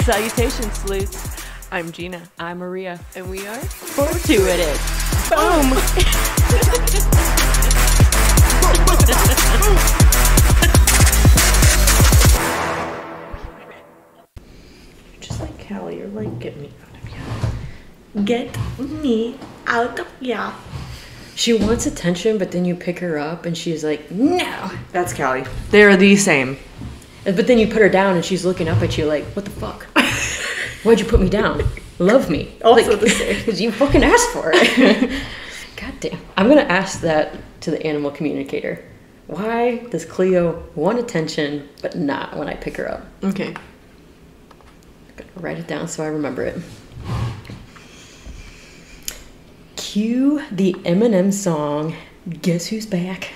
Salutations, sleuths. I'm Gina. I'm Maria. And we are Fortuitous. Boom! Just like Callie, you're like, get me out of here. Get me out of here. She wants attention, but then you pick her up and she's like, no. That's Callie. They're the same. But then you put her down and she's looking up at you like, what the fuck? Why'd you put me down? Love me. Also like, the same. Because you fucking asked for it. God damn. I'm going to ask that to the animal communicator. Why does Cleo want attention, but not when I pick her up? Okay. I'm going to write it down so I remember it. Cue the Eminem song, Guess Who's Back?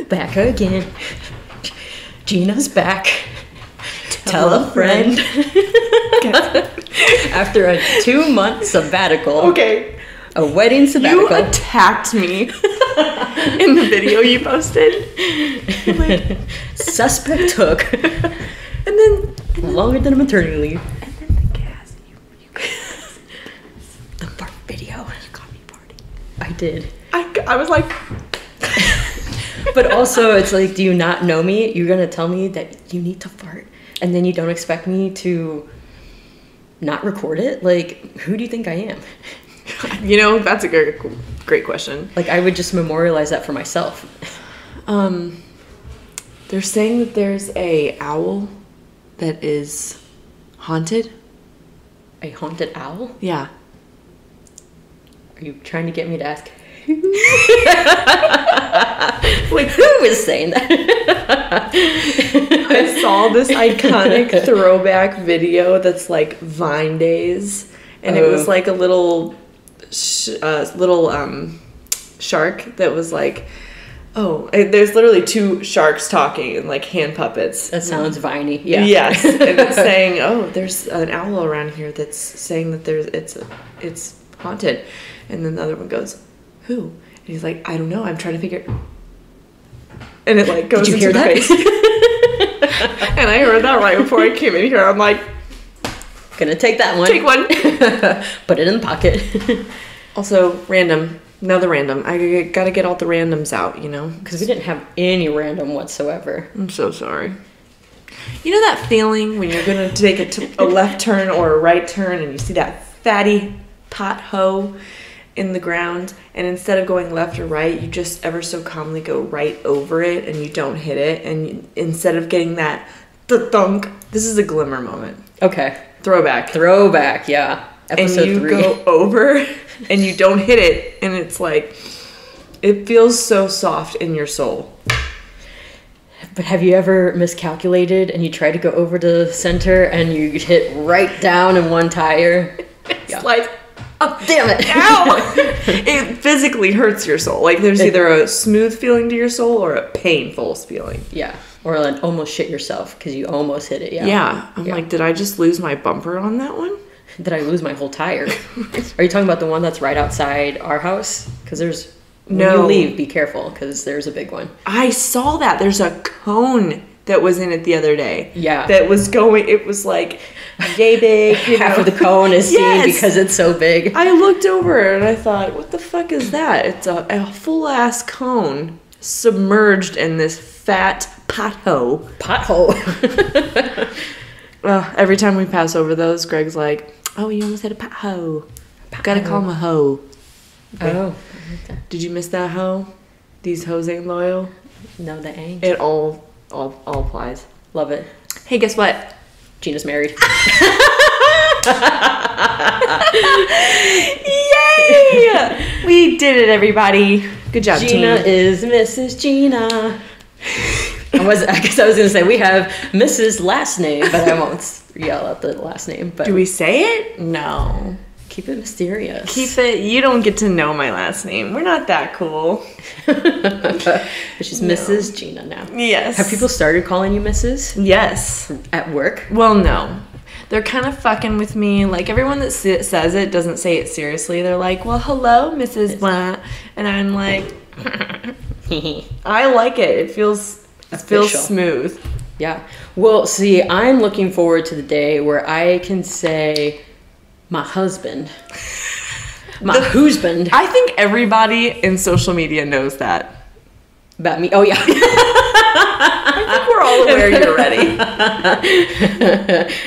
Back again. Gina's back. Tell a friend. After a 2-month sabbatical. Okay. A wedding sabbatical. You attacked me in the video you posted. Like, suspect took. And then longer than a maternity leave. And then the gas. The fart video. You got me farting. I did. I was like. But also, it's like, do you not know me? You're going to tell me that you need to fart, and then you don't expect me to not record it? Like, who do you think I am? You know, that's a great question. Like, I would just memorialize that for myself. They're saying that there's a owl that is haunted. A haunted owl? Yeah. Are you trying to get me to ask who? Like, who is saying that? I saw this iconic throwback video that's like Vine Days, and it was like a little shark that was like, there's literally 2 sharks talking and like hand puppets. That sounds viney. Yeah. Yes, and it's saying, there's an owl around here that's saying that it's haunted, and then the other one goes, who? And he's like, I don't know. I'm trying to figure. And it like goes into the face. And I heard that right before I came in here. I'm like, gonna take that one. Take one. Put it in the pocket. Also, another random. I gotta get all the randoms out, you know? Because we didn't have any random whatsoever. I'm so sorry. You know that feeling when you're gonna take a left turn or a right turn and you see that fatty pothole in the ground, and instead of going left or right, you just ever so calmly go right over it and you don't hit it, and instead of getting that thunk, this is a glimmer moment. Okay. Throwback, yeah. Episode 3. And you go over and you don't hit it, and it's like, it feels so soft in your soul. But have you ever miscalculated and you try to go over to the center and you hit right down in one tire? It's like, oh, damn it. Ow! It physically hurts your soul. Like, there's either a smooth feeling to your soul or a painful feeling. Yeah. Or like almost shit yourself because you almost hit it. Yeah. Yeah. I'm like, did I just lose my bumper on that one? Did I lose my whole tire? Are you talking about the one that's right outside our house? Because there's... When you leave, be careful because there's a big one. I saw that. There's a cone that was in it the other day. Yeah. That was going... It was like... yay big. Half of the cone is seen because it's so big. I looked over and I thought, what the fuck is that? It's a full ass cone submerged in this fat pothole. Every time we pass over those, Greg's like, oh, you almost hit a pothole. Gotta call him a hoe. Okay. Oh. Did you miss that hoe? These hoes ain't loyal. No, they ain't. It all applies. Love it. Hey, guess what? Gina's married. Yay! We did it, everybody. Good job, Gina team. is Mrs. Gina. I guess I was going to say we have Mrs. last name, but I won't yell out the last name. But do we say it? No. Keep it mysterious. Keep it. You don't get to know my last name. We're not that cool. She's Mrs. Gina now. Yes. Have people started calling you Mrs.? Yes. At work? Well, no. They're kind of fucking with me. Like, everyone that says it doesn't say it seriously. They're like, well, hello, Mrs. Blah. And I'm like, I like it. It feels It feels official. smooth. Yeah. Well, see, I'm looking forward to the day where I can say my husband. My husband. I think everybody in social media knows that. About me. Oh, yeah. I think we're all aware you're ready.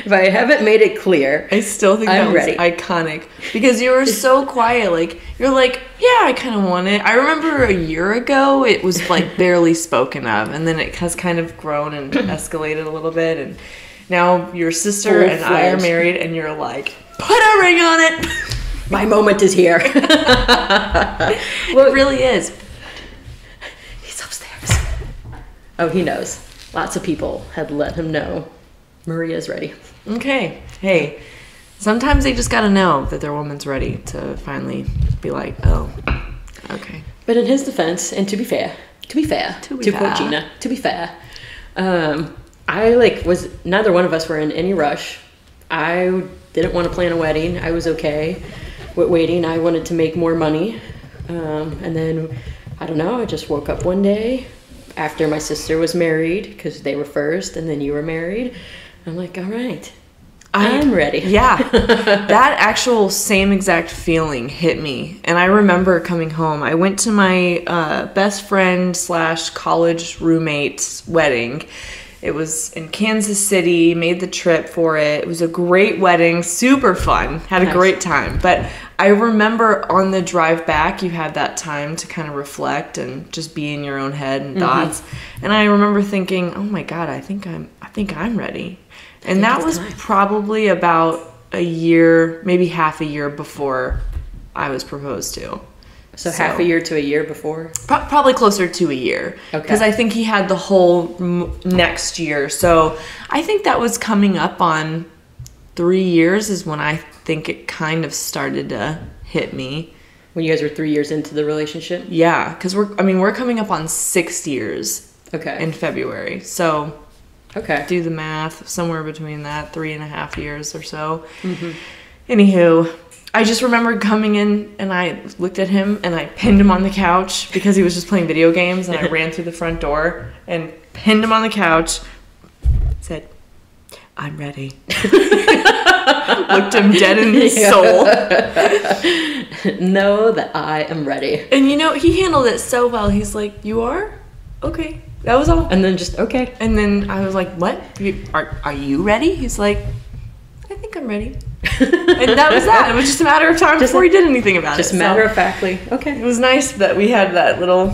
If I haven't made it clear, I still think I'm that was ready. iconic because you were so quiet. Like, you're like, yeah, I kind of want it. I remember a year ago it was like barely spoken of, and then it has kind of grown and escalated a little bit. And now your sister and I are married, and you're like, put a ring on it. My moment is here. Well, it really is. He's upstairs. Oh, he knows. Lots of people had let him know Maria's ready. Okay. Hey, sometimes they just gotta know that their woman's ready to finally be like, oh, okay. But in his defense, and to be fair, quote Gina, to be fair, I was neither one of us were in any rush. I didn't want to plan a wedding. I was okay with waiting. I wanted to make more money, and then I don't know. I just woke up one day after my sister was married, because they were first, and then you were married. I'm like, all right, I'm ready. Yeah. That actual same exact feeling hit me. And I remember coming home. I went to my best friend / college roommate's wedding. It was in Kansas City, made the trip for it. It was a great wedding, super fun, had a great time. But I remember on the drive back, you had that time to kind of reflect and just be in your own head and thoughts. And I remember thinking, oh my God, I think I'm ready. And that was probably about a year, maybe half a year before I was proposed to. So half a year to a year before? Probably closer to a year. Okay. Because I think he had the whole next year. So I think that was coming up on 3 years is when I think it kind of started to hit me. When you guys were 3 years into the relationship? Yeah, because we're coming up on 6 years. Okay. In February. So okay, do the math, somewhere between that, 3.5 years or so. Anywho, I just remember coming in and I looked at him and I pinned him on the couch because he was just playing video games, and I ran through the front door and pinned him on the couch, said, I'm ready. Looked him dead in his soul. Know that I am ready. And he handled it so well. He's like, you are? Okay. That was all. And then just, okay. And then I was like, what? Are you ready? He's like, I think I'm ready. And that was that. It was just a matter of time before he did anything about it. Just matter of factly. Okay. It was nice that we had that little,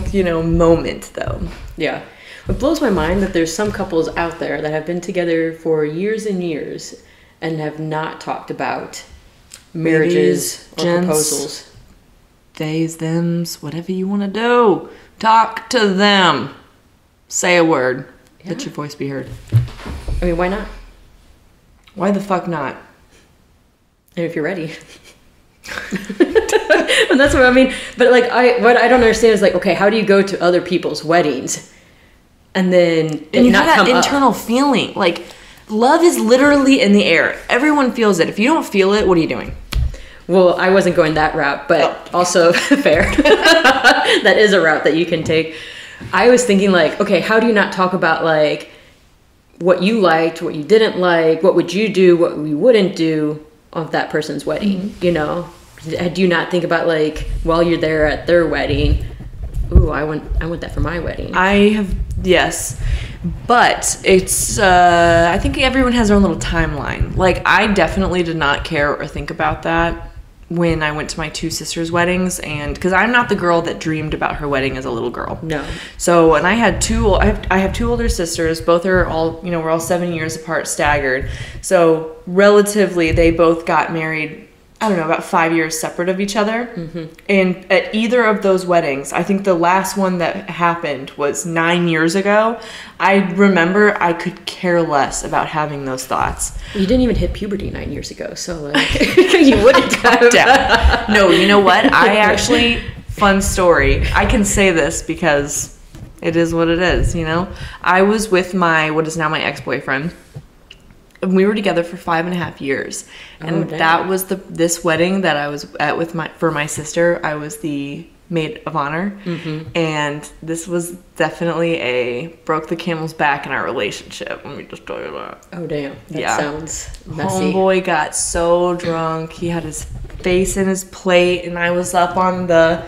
moment, though. Yeah. It blows my mind that there's some couples out there that have been together for years and years and have not talked about marriages or proposals. Theys, thems, whatever you want to do. Talk to them. Say a word. Yeah. Let your voice be heard. I mean, why not? Why the fuck not? And if you're ready. And that's what I mean. But what I don't understand is okay, how do you go to other people's weddings and then you have that internal feeling? Like, love is literally in the air. Everyone feels it. If you don't feel it, what are you doing? Well, I wasn't going that route, but also fair. That is a route that you can take. I was thinking okay, how do you not talk about what you liked, what you didn't like, what would you do, what you wouldn't do of that person's wedding, Do you not think about while you're there at their wedding, ooh, I want that for my wedding? I have, yes. But it's, I think everyone has their own little timeline. I definitely did not care or think about that when I went to my two sisters' weddings, and because I'm not the girl that dreamed about her wedding as a little girl. No. So, and I have two older sisters. Both are all, we're all 7 years apart, staggered. So relatively, they both got married, I don't know, about 5 years separate of each other. And at either of those weddings, I think the last one that happened was 9 years ago. I remember I could care less about having those thoughts. You didn't even hit puberty 9 years ago, so you wouldn't have. No, you know what? I actually, fun story. I can say this because it is what it is, I was with what is now my ex-boyfriend. We were together for 5.5 years, and that was this wedding that I was at for my sister. I was the maid of honor. And this was definitely a broke the camel's back in our relationship. Let me just tell you that. Oh, damn. That sounds messy. Homeboy got so drunk. He had his face in his plate, and I was up on the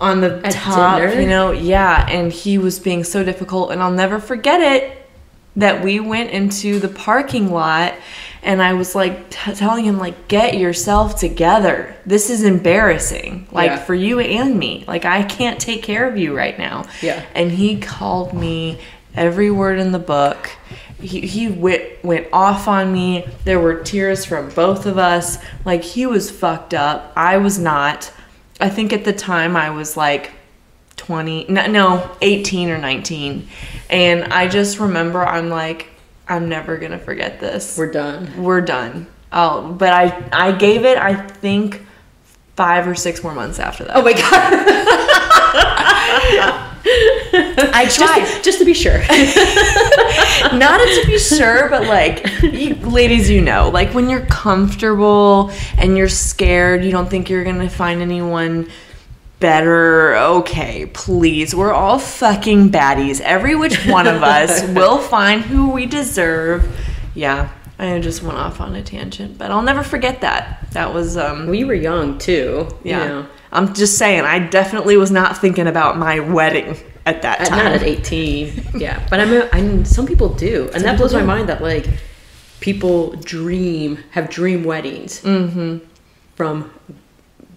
At top, dinner? you know. Yeah, and he was being so difficult. And I'll never forget it that we went into the parking lot, and I was like telling him, like, get yourself together. This is embarrassing, like, for you and me. Like, I can't take care of you right now. Yeah. And he called me every word in the book. He went off on me. There were tears from both of us. Like, he was fucked up. I was not. I think at the time I was like 18 or 19. And I just remember I'm like, I'm never going to forget this. We're done. Oh, but I gave it, I think, 5 or 6 more months after that. Oh my God. I tried. Just to be sure. Not to be sure, but like, ladies, you know, like when you're comfortable and you're scared, you don't think you're going to find anyone better. Okay, please. We're all fucking baddies. Every which one of us will find who we deserve. Yeah, I just went off on a tangent, but I'll never forget that. That was, We were young too. yeah. You know. I'm just saying, I definitely was not thinking about my wedding at that time. Not at 18. Yeah. But I mean, some people do. And that blows my mind that, like, people have dream weddings from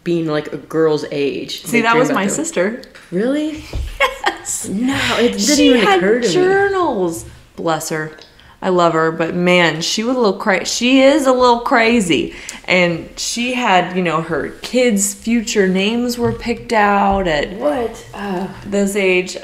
being, like, a girl's age. See, that was my sister. Really? Yes. No, it didn't even occur to me. She had journals. Bless her. I love her, but man, she was a little crazy. She is a little crazy, and she had, you know, her kids' future names were picked out at this age.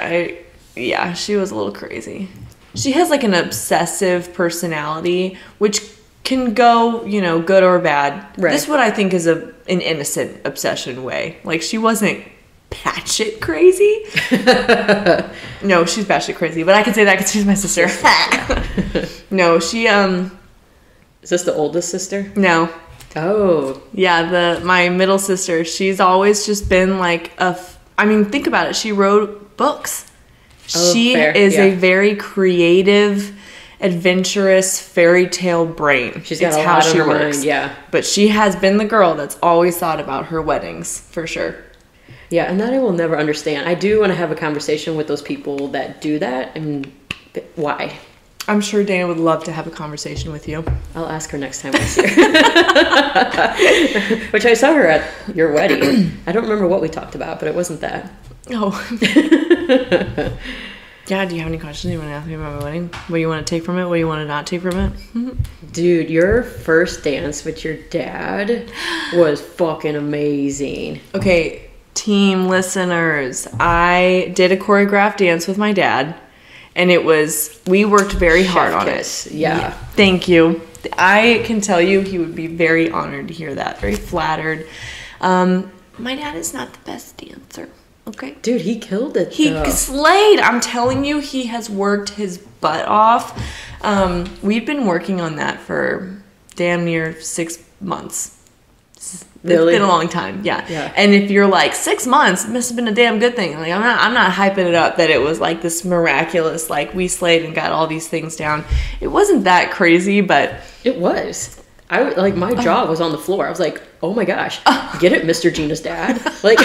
Yeah, she was a little crazy. She has like an obsessive personality, which can go, you know, good or bad. Right. This is what I think is an innocent obsession way. Like, she wasn't batshit crazy. No, she's batshit crazy, but I can say that because she's my sister. No, she Is this the oldest sister? No. Oh. Yeah, my middle sister. She's always just been like I mean, think about it. She wrote books. Oh, she fair. is Yeah. a very creative, adventurous fairy tale brain. She's got It's a how lot she on her works. mind, yeah. But she has been the girl that's always thought about her weddings, for sure. Yeah, and that I will never understand. I do want to have a conversation with those people that do that, and why. I'm sure Dana would love to have a conversation with you. I'll ask her next time I see her. Which I saw her at your wedding. I don't remember what we talked about, but it wasn't that. Oh. Yeah, do you have any questions you want to ask me about my wedding? What you want to take from it? What you want to not take from it? Dude, your first dance with your dad was fucking amazing. Okay, team listeners, I did a choreographed dance with my dad, and we worked very hard on it. Yeah. Thank you. I can tell you he would be very honored to hear that, very flattered. My dad is not the best dancer, okay? Dude, he killed it, He though. slayed. I'm telling you, he has worked his butt off. We've been working on that for damn near 6 months. Really? It's been a long time, yeah. Yeah. And if you're like 6 months, it must have been a damn good thing. Like, I'm not hyping it up that it was like this miraculous, like we slayed and got all these things down. It wasn't that crazy, but It was. My jaw was on the floor. I was like, oh my gosh, get it, Mr. Gina's dad? Like,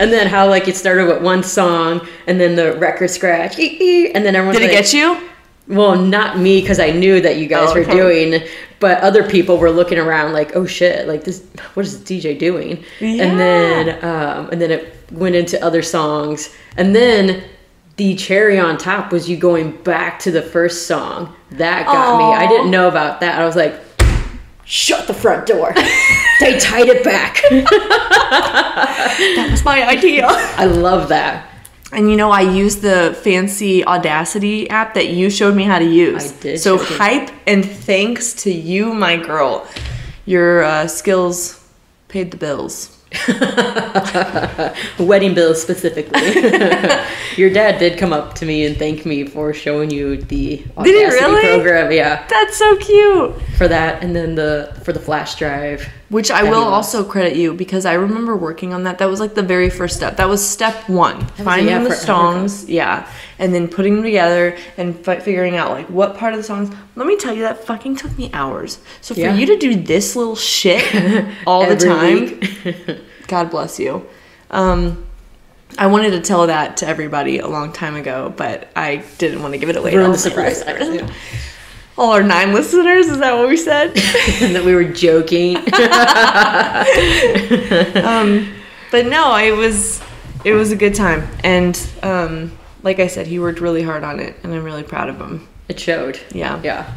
and then how, like, it started with one song, and then the record scratch, and then everyone's did it get you? Well, not me, because I knew that you guys were doing, but other people were looking around like, oh shit, like this, what is the DJ doing? Yeah. And then it went into other songs, and then the cherry on top was you going back to the first song. That got me. I didn't know about that. I was like, shut the front door. They tied it back. That was my idea. I love that. And you know, I used the fancy Audacity app that you showed me how to use. I did. So hype and thanks to you, my girl. Your skills paid the bills. Wedding bills specifically. Your dad did come up to me and thank me for showing you the Audacity really? program. Yeah, That's so cute. for that, and then for the flash drive. Which I will also credit you, because I remember working on that. That was like the very first step. That was step one. Finding the songs, and then putting them together and figuring out like what part of the songs. Let me tell you, that fucking took me hours. So for you to do this little shit all the time, God bless you. I wanted to tell that to everybody a long time ago, but I didn't want to give it away. Ruin the surprise. All our 9 listeners, is that what we said? And that we were joking. But no, it was a good time. And like I said, he worked really hard on it, and I'm really proud of him. It showed. Yeah.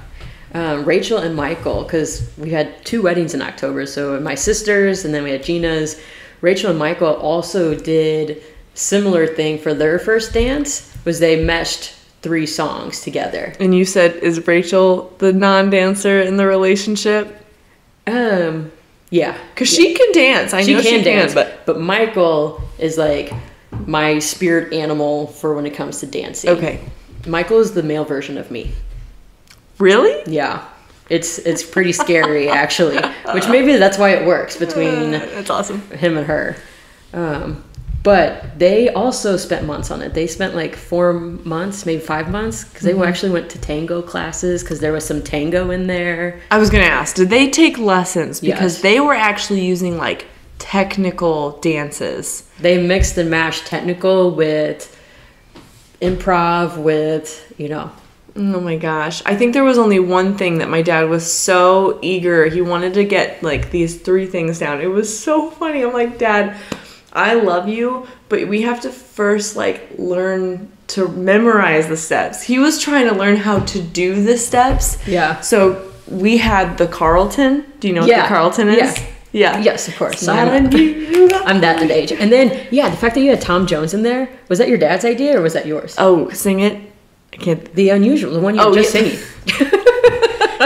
Rachel and Michael, because we had 2 weddings in October, so my sister's and then we had Gina's. Rachel and Michael also did similar thing for their first dance, was they meshed 3 songs together. And you said, is Rachel the non-dancer in the relationship? Yeah. Because she can dance. I know she can, but Michael is like my spirit animal for when it comes to dancing. Okay. Michael is the male version of me. Really? Yeah. It's pretty scary, actually. Which maybe that's why it works between that's awesome. him and her. But they also spent months on it. They spent like 4 months, maybe 5 months, because they actually went to tango classes, because there was some tango in there. I was going to ask, did they take lessons? Because they were actually using like technical dances. They mixed and matched technical with improv with, Oh my gosh. I think there was only one thing that my dad was so eager. He wanted to get like these 3 things down. It was so funny. I'm like, Dad, I love you, but we have to first like learn to memorize the steps. He was trying to learn how to do the steps. Yeah. So we had the Carlton. Do you know what the Carlton is? Yeah. Yes, of course. I'm that age. And then, the fact that you had Tom Jones in there, was that your dad's idea or was that yours? Oh, sing it. I can't. The unusual, the one you were just singing.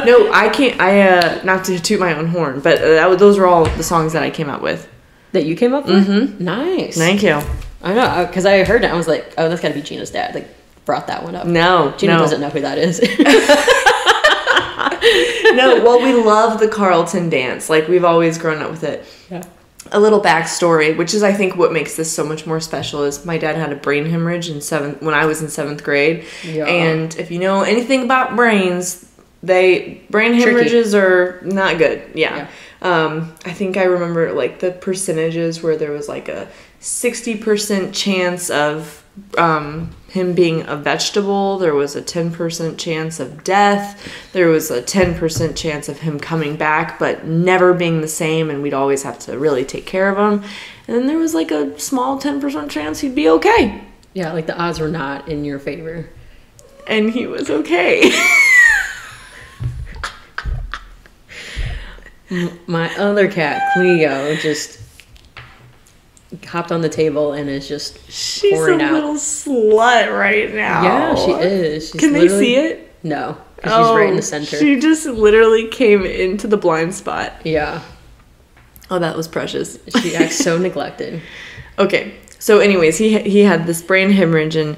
No, I can't. Not to toot my own horn, but those were all the songs that I came out with. That you came up with? Mm-hmm. Nice. Thank you. I know, because I heard it. I was like, oh, that's got to be Gina's dad. Like, brought that one up. No, Gina doesn't know who that is. No, well, we love the Carlton dance. Like, we've always grown up with it. Yeah. A little backstory, which is, I think, what makes this so much more special, is my dad had a brain hemorrhage when I was in 7th grade. Yeah. And if you know anything about brains, brain hemorrhages are not good. Yeah. I think I remember like the percentages where there was like a 60% chance of him being a vegetable. There was a 10% chance of death. There was a 10% chance of him coming back but never being the same, and we'd always have to really take care of him. And then there was like a small 10% chance he'd be okay. Yeah, like the odds were not in your favor. And he was okay. My other cat, Cleo, just hopped on the table and is just pouring out. She's a little slut right now. Yeah, she is. Can they see it? No, because she's right in the center. She just literally came into the blind spot. Yeah. Oh, that was precious. She acts so neglected. Okay, so anyways, he had this brain hemorrhage, and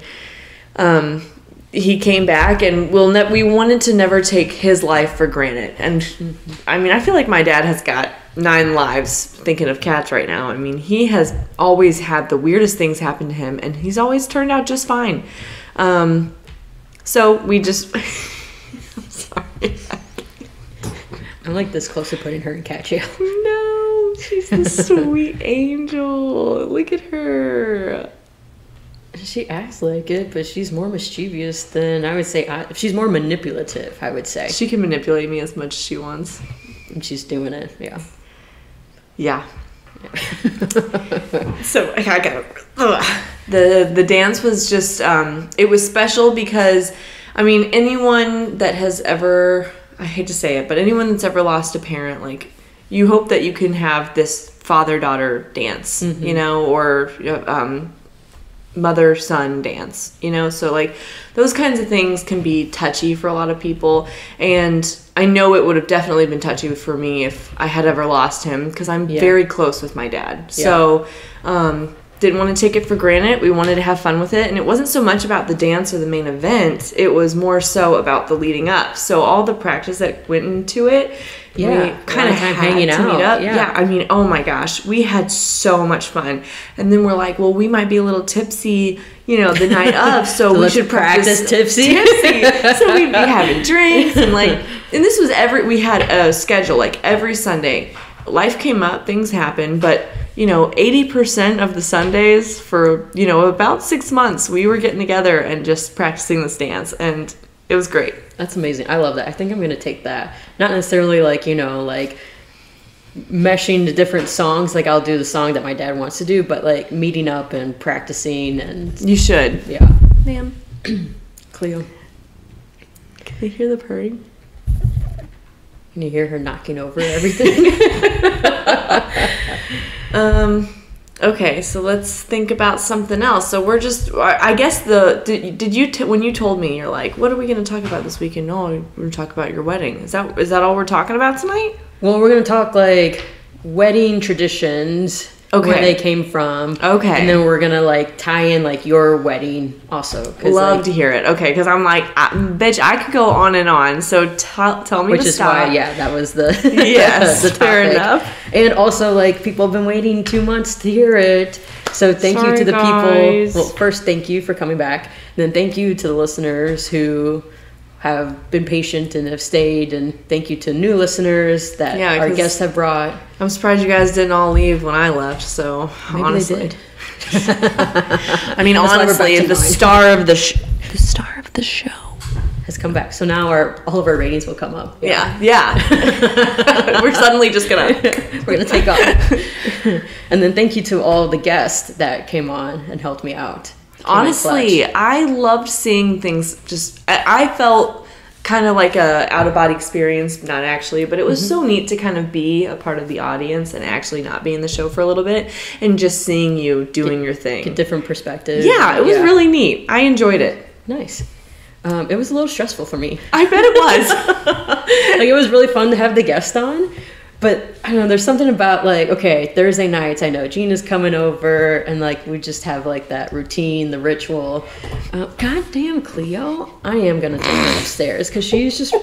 he came back, and we wanted to never take his life for granted. And I mean, I feel like my dad has got 9 lives, thinking of cats right now. I mean, he has always had the weirdest things happen to him, and he's always turned out just fine. So we just I'm sorry. I'm like this close to putting her in cat jail. No, she's the sweet angel. Look at her. She acts like it, but she's more mischievous than I would say. She's more manipulative, I would say. She can manipulate me as much as she wants. And she's doing it, yeah. Yeah. So I got the dance was just it was special because I mean anyone that has ever, I hate to say it, but anyone that's ever lost a parent, like you hope that you can have this father-daughter dance, you know, or mother-son dance, you know, so like those kinds of things can be touchy for a lot of people, and I know it would have definitely been touchy for me if I had ever lost him, because I'm very close with my dad. So didn't want to take it for granted. We wanted to have fun with it. And it wasn't so much about the dance or the main event. It was more so about the leading up. So all the practice that went into it, we kind of had hanging out. Meet up. Yeah. I mean, oh my gosh, we had so much fun. And then we're like, well, we might be a little tipsy, you know, the night of, so we should practice tipsy. So we'd be having drinks and this was we had a schedule, like every Sunday. Life came up, things happened, but you know, 80% of the Sundays for, you know, about 6 months, we were getting together and just practicing this dance, and it was great. That's amazing. I love that. I think I'm going to take that. Not necessarily like, you know, like meshing the different songs. Like I'll do the song that my dad wants to do, but like meeting up and practicing and... You should. Yeah. Ma'am. Cleo. Can you hear the purring? Can you hear her knocking over everything? Okay, so let's think about something else. So we're just, I guess did you, when you told me, you're like, what are we going to talk about this weekend? No, we're going to talk about your wedding. Is that all we're talking about tonight? Well, we're going to talk like wedding traditions. Okay. Where they came from. Okay. And then we're going to like tie in like your wedding also. Love to hear it. Okay. Because I'm like, bitch, I could go on and on. So tell me to stop. Which is why, that was the, yes, the topic. Fair enough. And also like people have been waiting 2 months to hear it. So thank you to the people. Well, first, thank you for coming back. And then thank you to the listeners who have been patient and have stayed, and thank you to new listeners that our guests have brought. I'm surprised you guys didn't all leave when I left, so maybe honestly. They did. I mean, honestly, the star of the show has come back, so now all of our ratings will come up. Yeah. We're suddenly just gonna take off. And then thank you to all the guests that came on and helped me out. Honestly, I loved seeing things. I felt kind of like a out-of-body experience, not actually, but it was so neat to kind of be a part of the audience and actually not be in the show for a little bit and just seeing you doing your thing. Get different perspectives. Yeah, it was really neat. I enjoyed it. Nice. It was a little stressful for me. I bet it was. Like, it was really fun to have the guest on. But I don't know, there's something about like, okay, Thursday nights, I know Gina's coming over and like we just have like that routine, the ritual. God damn, Cleo, I am going to take her upstairs because she's just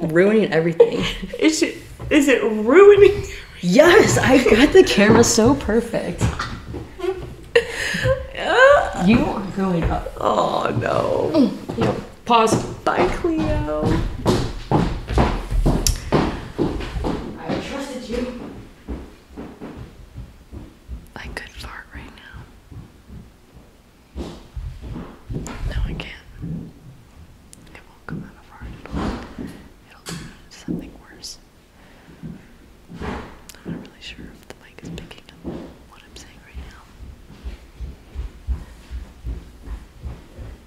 ruining everything. Is it ruining? Yes, I got the camera so perfect. You are going up. Oh, no. Pause. Bye, Cleo. I could fart right now. No, I can't. It won't come out of fart. It'll do something worse. I'm not really sure if the mic is picking up what I'm saying right now.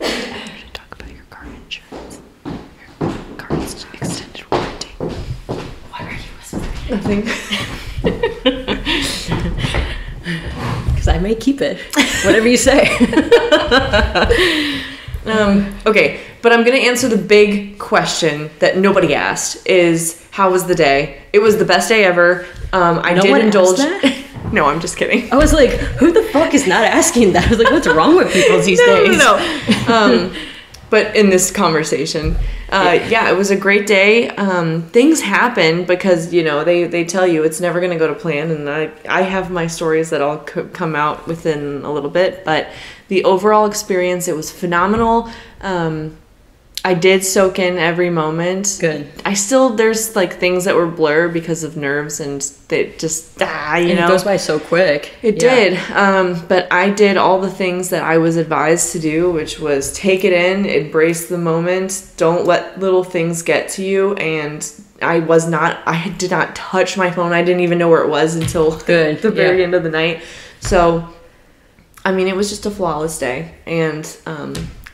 You should talk about your car insurance. Your car's extended warranty. Why are you whispering? Nothing. Because I may keep it. Whatever you say. Okay, but I'm going to answer the big question that nobody asked is, how was the day? It was the best day ever. I did indulge. No, I'm just kidding. I was like, who the fuck is not asking that? I was like, what's wrong with people these days? No. But in this conversation, it was a great day. Things happen because, you know, they tell you it's never going to go to plan. And I have my stories that all come out within a little bit. But the overall experience, it was phenomenal. I did soak in every moment. Good. There's like things that were blurred because of nerves and they just, It goes by so quick. It did. But I did all the things that I was advised to do, which was take it in, embrace the moment, don't let little things get to you. And I did not touch my phone. I didn't even know where it was until the very end of the night. So, I mean, it was just a flawless day. And,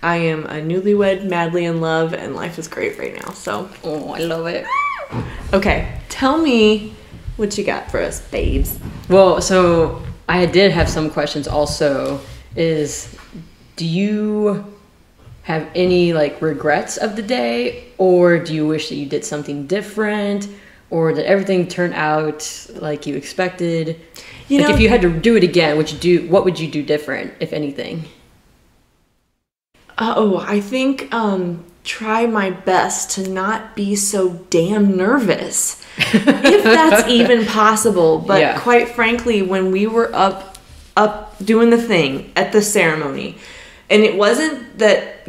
I am a newlywed, madly in love, and life is great right now. So, I love it. Okay, tell me what you got for us, babes. Well, so I did have some questions also. Do you have any like regrets of the day, or do you wish that you did something different? or did everything turn out like you expected? You like know, if you had to do it again, what would you do different, if anything? I think try my best to not be so damn nervous, if that's even possible. But quite frankly, when we were up doing the thing at the ceremony, and it wasn't that,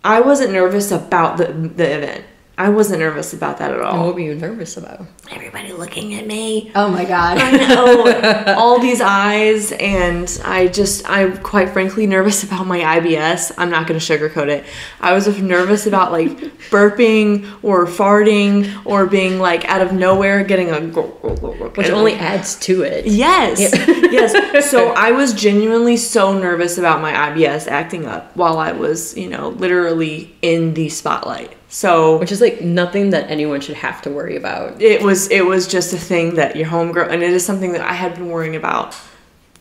I wasn't nervous about the event. I wasn't nervous about that at all. What were you nervous about? Everybody looking at me. Oh my God. I know. All these eyes, and I'm quite frankly nervous about my IBS. I'm not going to sugarcoat it. I was nervous about like burping or farting or being like out of nowhere getting a... Which only adds to it. Yes. Yes. So I was genuinely so nervous about my IBS acting up while I was, literally in the spotlight. So, which is like nothing that anyone should have to worry about. It was just a thing that your homegrown, and it is something that I had been worrying about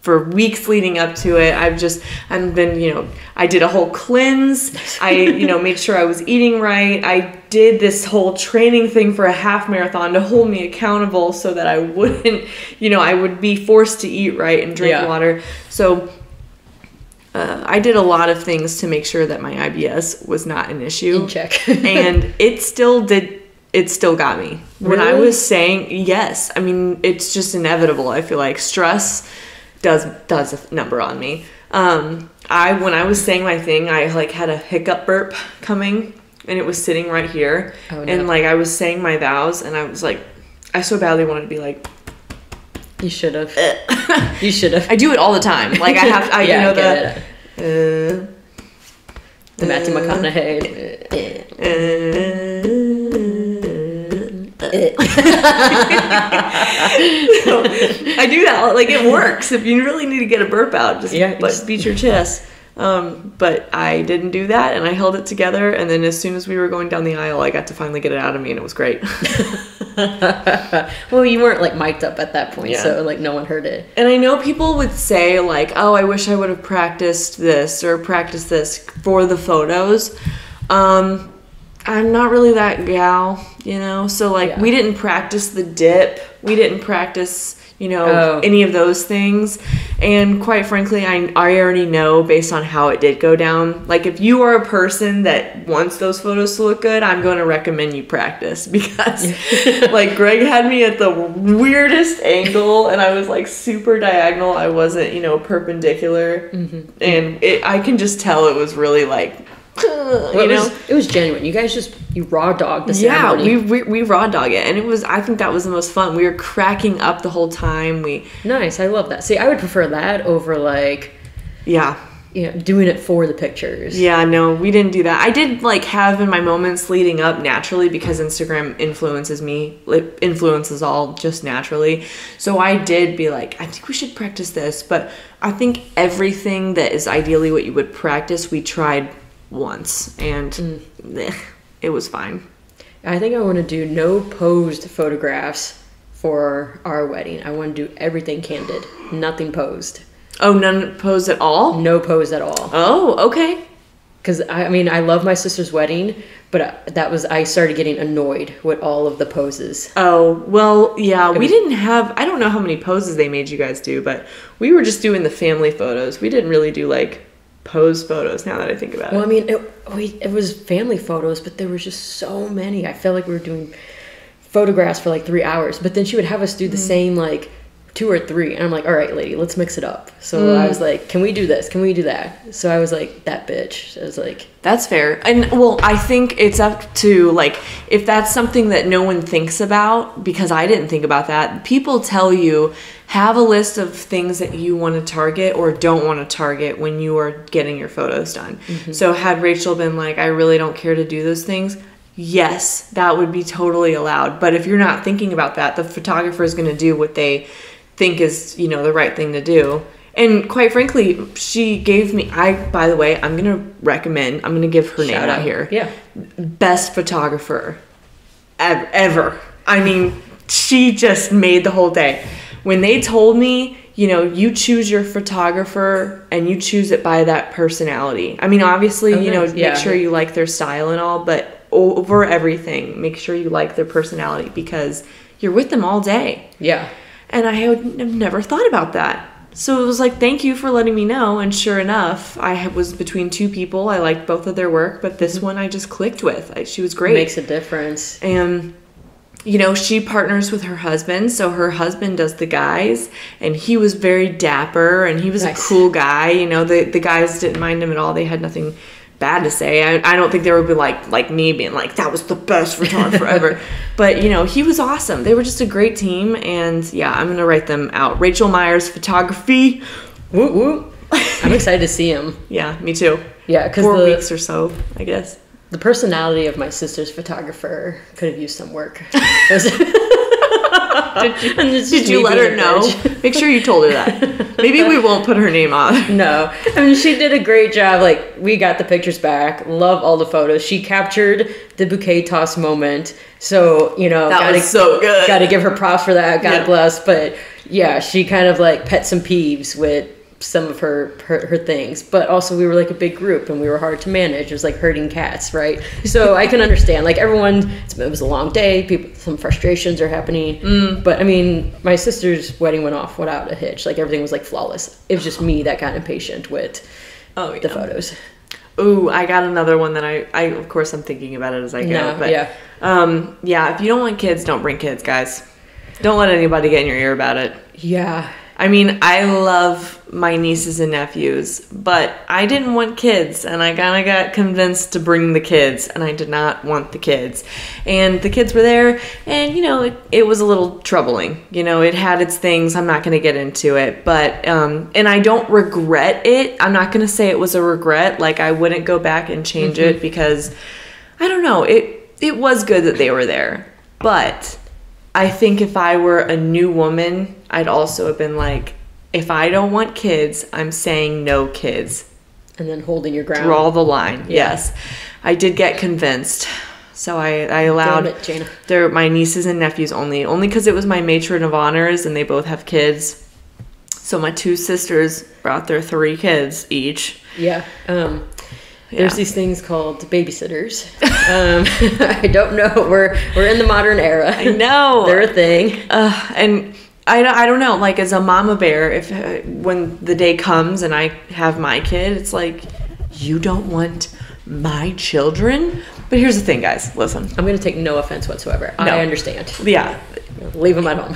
for weeks leading up to it. I did a whole cleanse. I, made sure I was eating right. I did this whole training thing for a half marathon to hold me accountable so that I wouldn't, I would be forced to eat right and drink water. So I did a lot of things to make sure that my IBS was not an issue. In check. And it still got me. When I was saying, yes, I mean, it's just inevitable. I feel like stress does a number on me. When I was saying my thing, I like had a hiccup burp coming, and it was sitting right here. Oh, no. And like I was saying my vows, and I was like, I so badly wanted to be like, you should have. You should have. I do it all the time. Like I have, the Matthew McConaughey. So, I do that. Like it works. If you really need to get a burp out, just beat your chest. But I didn't do that, and I held it together, and then as soon as we were going down the aisle, I got to finally get it out of me, and it was great. Well, you weren't like mic'd up at that point, so like no one heard it. And I know people would say like, oh, I wish I would have practiced this for the photos. I'm not really that gal, so like we didn't practice the dip, we didn't practice any of those things. And quite frankly, I already know based on how it did go down. Like if you are a person that wants those photos to look good, I'm going to recommend you practice, because like Greg had me at the weirdest angle, and I was like super diagonal. I wasn't, perpendicular. Mm-hmm. And I can just tell it was really like, it was genuine. You guys you raw dogged the ceremony. Yeah, we raw dog it, and I think that was the most fun. We were cracking up the whole time. Nice. I love that. See, I would prefer that over like doing it for the pictures. Yeah, no, we didn't do that. I did like have in my moments leading up naturally, because Instagram influences me. It influences all just naturally. So I did be like, I think we should practice this, but I think everything that is ideally what you would practice, we tried once, and it was fine. I think I want to do no posed photographs for our wedding. I want to do everything candid, nothing posed. Oh, none posed at all? No pose at all. Oh, okay. Because I love my sister's wedding, but I started getting annoyed with all of the poses. Oh, well, yeah, we didn't have, I don't know how many poses they made you guys do, but we were just doing the family photos. We didn't really do like pose photos, now that I think about it. Well, I mean, it was family photos, but there was just so many. I felt like we were doing photographs for like 3 hours, but then she would have us do the same like 2 or 3, and I'm like, all right, lady, let's mix it up. So I was like, can we do this? Can we do that? So I was like, that bitch. I was like, that's fair. And well, I think it's up to like, if that's something that no one thinks about, because I didn't think about that, people tell you, have a list of things that you want to target or don't want to target when you are getting your photos done. Mm-hmm. So had Rachel been like, I really don't care to do those things, yes, that would be totally allowed. But if you're not thinking about that, the photographer is going to do what they think is, the right thing to do. And quite frankly, she gave me, by the way, I'm going to give her name out here. Yeah. Best photographer ever. I mean, she just made the whole day. When they told me, you choose your photographer and you choose it by that personality. I mean, obviously, make sure you like their style and all, but over everything, make sure you like their personality because you're with them all day. Yeah. And I had never thought about that. So it was like, thank you for letting me know. And sure enough, was between two people. I liked both of their work, but this one I just clicked with. She was great. Makes a difference. And, you know, she partners with her husband. So her husband does the guys. And he was very dapper. And he was a cool guy. You know, the guys didn't mind him at all. They had nothing bad to say. I don't think they would be like me being like, that was the best photographer ever. But, you know, he was awesome. They were just a great team. And yeah, I'm going to write them out. Rachel Myers Photography. Woo woo. I'm excited to see him. Yeah, me too. Yeah, because 4 weeks or so, I guess. The personality of my sister's photographer could have used some work. Did you let her know? Make sure you told her that. Maybe we won't put her name on. No. I mean, she did a great job. Like, we got the pictures back. Love all the photos. She captured the bouquet toss moment. So, you know. That was so good. Got to give her props for that. God bless. But, yeah, she kind of, like, pet some peeves with some of her things, but also we were like a big group and we were hard to manage. It was like herding cats, right? So I can understand, like, everyone, it was a long day, some frustrations are happening, but I mean, my sister's wedding went off without a hitch. Like, everything was like flawless. It was just me that got impatient with the photos. Ooh, I got another one that I of course I'm thinking about it as I go. Yeah, if you don't want kids, don't bring kids, guys. Don't let anybody get in your ear about it. Yeah. I mean, I love my nieces and nephews, but I didn't want kids, and I kind of got convinced to bring the kids, and I did not want the kids. And the kids were there, and, you know, it was a little troubling. You know, it had its things. I'm not going to get into it, but, and I don't regret it. I'm not going to say it was a regret. Like, I wouldn't go back and change it because, I don't know, it was good that they were there, but I think if I were a new woman, I'd also have been like, if I don't want kids, I'm saying no kids. And then holding your ground. Draw the line. Yeah. Yes. I did get convinced. So I allowed my nieces and nephews only because it was my matron of honors and they both have kids. So my 2 sisters brought their 3 kids each. Yeah. There's these things called babysitters. I don't know. We're in the modern era. I know. They're a thing. And I don't know. Like, as a mama bear, if when the day comes and I have my kid, it's like, you don't want my children? But here's the thing, guys. Listen. I'm going to take no offense whatsoever. No. I understand. Yeah. Leave them at home.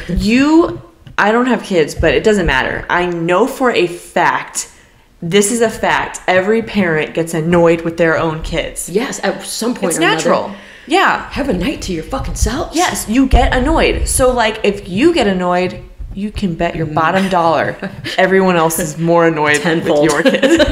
I don't have kids, but it doesn't matter. I know for a fact. This is a fact. Every parent gets annoyed with their own kids. Yes, at some point it's natural. Yeah. Have a night to your fucking selves. Yes, you get annoyed. So, like, if you get annoyed, you can bet your bottom dollar everyone else is more annoyed with your kids.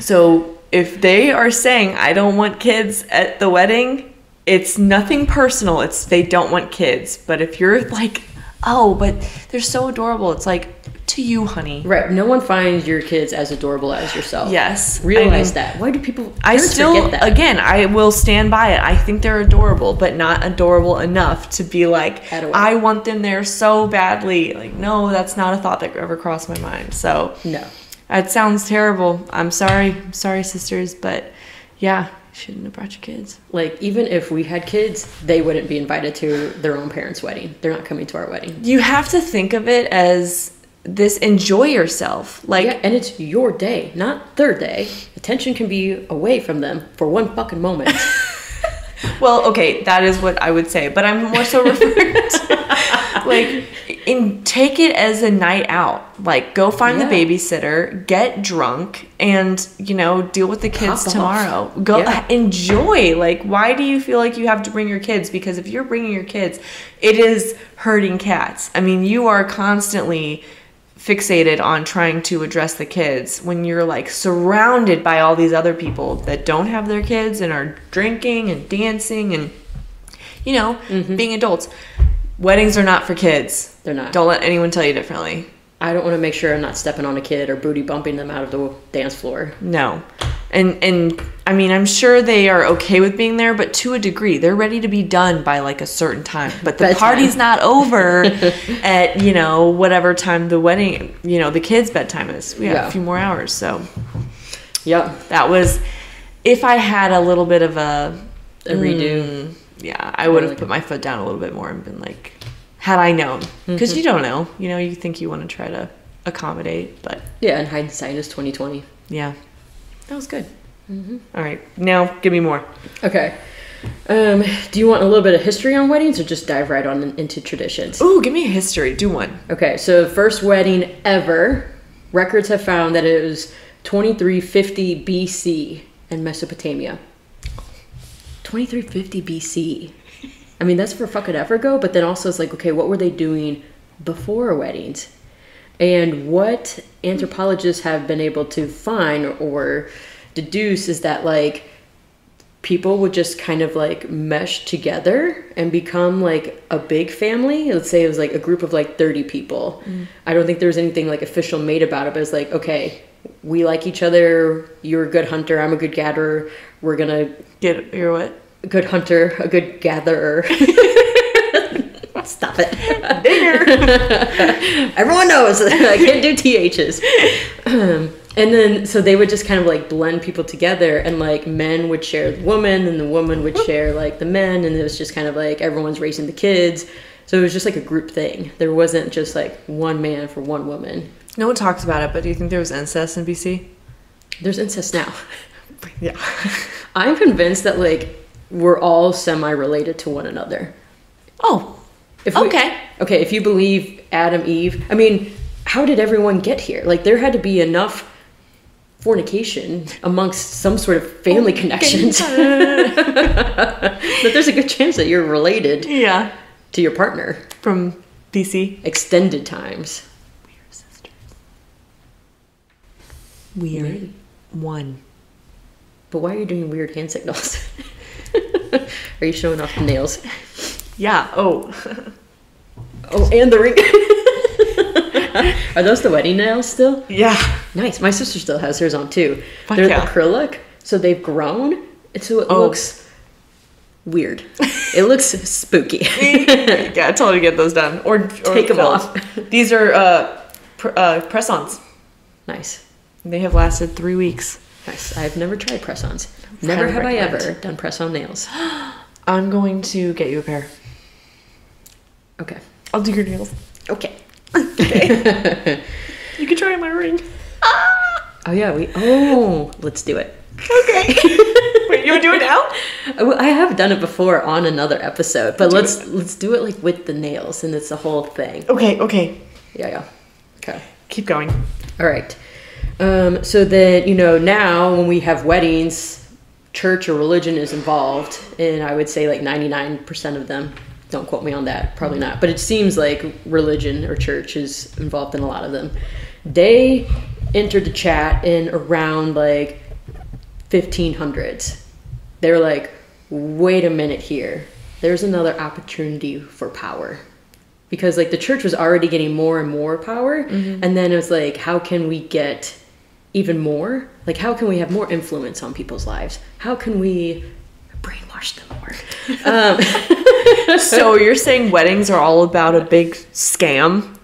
So, if they are saying, I don't want kids at the wedding, it's nothing personal. It's they don't want kids. But if you're like, oh, but they're so adorable, it's like, to you, honey. Right. No one finds your kids as adorable as yourself. Yes. Realize that. Why do people forget that? Again, I will stand by it. I think they're adorable, but not adorable enough to be like, I want them there so badly. Like, no, that's not a thought that ever crossed my mind. So, no. It sounds terrible. I'm sorry. I'm sorry, sisters, but yeah, shouldn't have brought your kids. Like, even if we had kids, they wouldn't be invited to their own parents' wedding. They're not coming to our wedding. You have to think of it as this, enjoy yourself. Like, yeah, and it's your day, not their day. Attention can be away from them for one fucking moment. Well, okay, that is what I would say, but I'm more so referring to, like, take it as a night out. Like, go find the babysitter, get drunk, and, you know, deal with the kids tomorrow. Go enjoy. Like, why do you feel like you have to bring your kids? Because if you're bringing your kids, it is herding cats. I mean, you are constantly fixated on trying to address the kids when you're like surrounded by all these other people that don't have their kids and are drinking and dancing and, you know, being adults. Weddings are not for kids. They're not. Don't let anyone tell you differently. I don't want to make sure I'm not stepping on a kid or booty bumping them out of the dance floor. No. And I mean, I'm sure they are okay with being there, but to a degree, they're ready to be done by like a certain time. But the party's not over at, you know, whatever time the wedding, you know, the kids' bedtime is. We have a few more hours. So, yeah, that was, if I had a little bit of a a redo. Yeah, I would have put my foot down a little bit more and been like, had I known. Because you don't know. You know, you think you want to try to accommodate, but... Yeah, and hindsight is 2020. Yeah. That was good. All right. Now, give me more. Okay. Do you want a little bit of history on weddings or just dive right on into traditions? Ooh, give me a history. Do one. Okay, so first wedding ever, records have found that it was 2350 BC in Mesopotamia. 2350 BC. I mean, that's for fucking ever ago, but then also it's like, okay, what were they doing before weddings? And what anthropologists have been able to find or deduce is that, like, people would just kind of, like, mesh together and become, like, a big family. Let's say it was, like, a group of, like, 30 people. I don't think there was anything, like, official made about it, but it's like, okay, we like each other. You're a good hunter. I'm a good gatherer. We're gonna... You're what? A good hunter, a good gatherer. Stop it. Dinger. Everyone knows I can't do THs. And then, so they would just kind of like blend people together, and like men would share the woman and the woman would share like the men. And it was just kind of like everyone's raising the kids. So it was just like a group thing. There wasn't just like one man for one woman. No one talks about it, but do you think there was incest in BC? There's incest now. Yeah. I'm convinced that like we're all semi-related to one another. Oh, okay. Okay, if you believe Adam, Eve, I mean, how did everyone get here? Like, there had to be enough fornication amongst some sort of family connections that there's a good chance that you're related to your partner. From BC? Extended times. Weird sisters. Weird. One. But why are you doing weird hand signals? Are you showing off the nails? Yeah. Oh. Oh, and the ring. Are those the wedding nails still? Yeah. Nice. My sister still has hers on too. Fuck They're yeah. acrylic, so they've grown, and so it looks weird. It looks spooky. Yeah, totally get those done. Or take them off. These are press-ons. Nice. They have lasted 3 weeks. Nice. I've never tried press-ons. Never have I ever done press-on nails. I'm going to get you a pair. Okay. I'll do your nails. Okay. Okay. You can try my ring. Oh yeah, let's do it. Okay. Wait, you want to do it now? I have done it before on another episode, but let's do it like with the nails, and it's the whole thing. Okay. Yeah. Okay. Keep going. All right. So then, now when we have weddings, church or religion is involved, and I would say like 99% of them. Don't quote me on that, probably not. But it seems like religion or church is involved in a lot of them. They entered the chat in around like 1500s. They're like, wait a minute here. There's another opportunity for power. Because like the church was already getting more and more power. Mm-hmm. And then it was like, how can we get even more? Like, how can we have more influence on people's lives? How can we brainwash them more? So you're saying weddings are all about a big scam?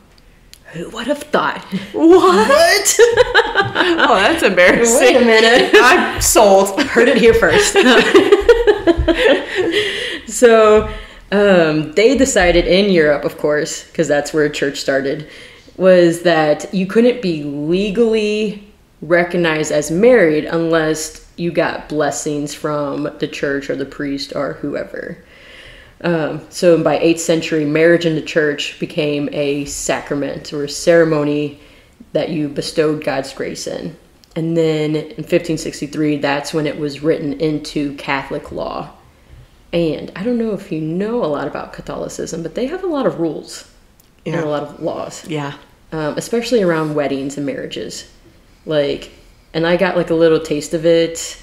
Who would have thought? What? Oh, that's embarrassing. Wait a minute. I'm sold. Heard it here first. So they decided in Europe, of course, because that's where church started, was that you couldn't be legally recognized as married unless you got blessings from the church or the priest or whoever. So by 8th century, marriage in the church became a sacrament or a ceremony that you bestowed God's grace in. And then in 1563, that's when it was written into Catholic law. And I don't know if you know a lot about Catholicism, but they have a lot of rules and a lot of laws. Yeah. Especially around weddings and marriages. And I got like a little taste of it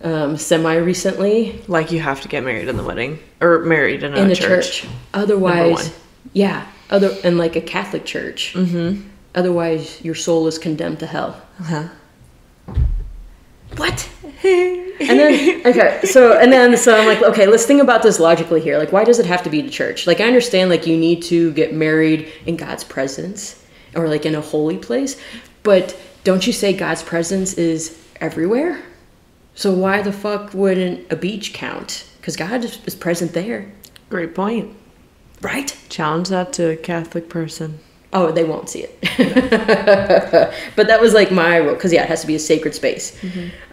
semi-recently. Like you have to get married in the wedding or married in a church. Otherwise, and like a Catholic church. Mm-hmm. Otherwise, your soul is condemned to hell. Uh-huh. What? And then, so I'm like, okay, let's think about this logically here. Like, why does it have to be the church? Like, I understand, like, you need to get married in God's presence or, like, in a holy place. But don't you say God's presence is everywhere? So why the fuck wouldn't a beach count? because God is present there. Great point. Right? Challenge that to a Catholic person. Oh, they won't see it. But that was like my rule, because it has to be a sacred space.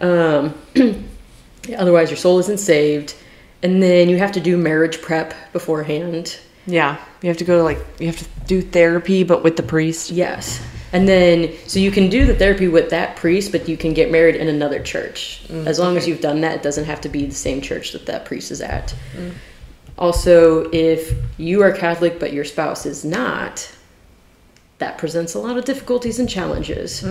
Otherwise, your soul isn't saved. And then you have to do marriage prep beforehand. Yeah, you have to go to you have to do therapy, but with the priest. Yes. And then, so you can do the therapy with that priest, but you can get married in another church. As long as you've done that, it doesn't have to be the same church that priest is at. Also, if you are Catholic, but your spouse is not, that presents a lot of difficulties and challenges.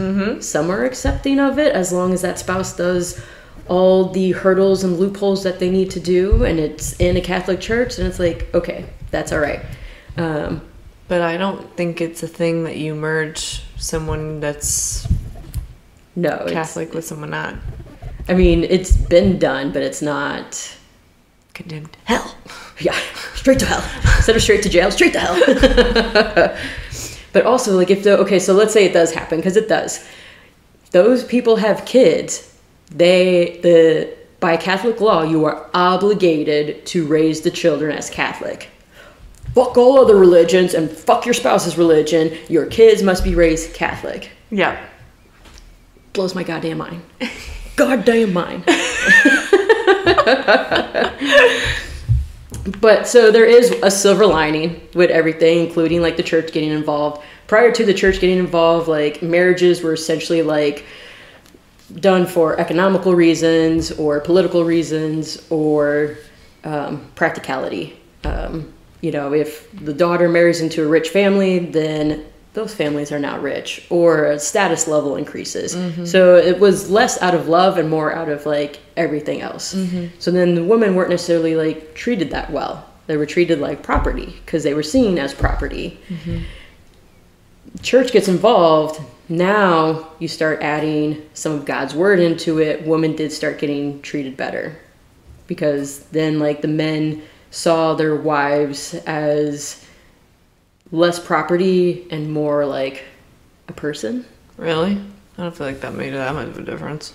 Some are accepting of it, as long as that spouse does all the hurdles and loopholes that they need to do, and it's in a Catholic church, and it's like, okay, that's all right. But I don't think it's a thing that you merge someone that's Catholic with someone not. I mean, it's been done, but it's not condemned. Hell. Yeah, straight to hell. Instead of straight to jail, straight to hell. But also, like, so let's say it does happen, because it does. Those people have kids. By Catholic law, you are obligated to raise the children as Catholic. Fuck all other religions and fuck your spouse's religion. Your kids must be raised Catholic. Yeah. Blows my goddamn mind. Goddamn mind. But so there is a silver lining with everything, including like the church getting involved. Prior to the church getting involved, like marriages were essentially like done for economical reasons or political reasons or practicality. If the daughter marries into a rich family, then those families are now rich, or status level increases. So it was less out of love and more out of like everything else. So then the women weren't necessarily like treated that well. They were treated like property because they were seen as property. Church gets involved. Now you start adding some of God's word into it. Women did start getting treated better, because then like the men saw their wives as less property and more like a person. Really? I don't feel like that made that much of a difference.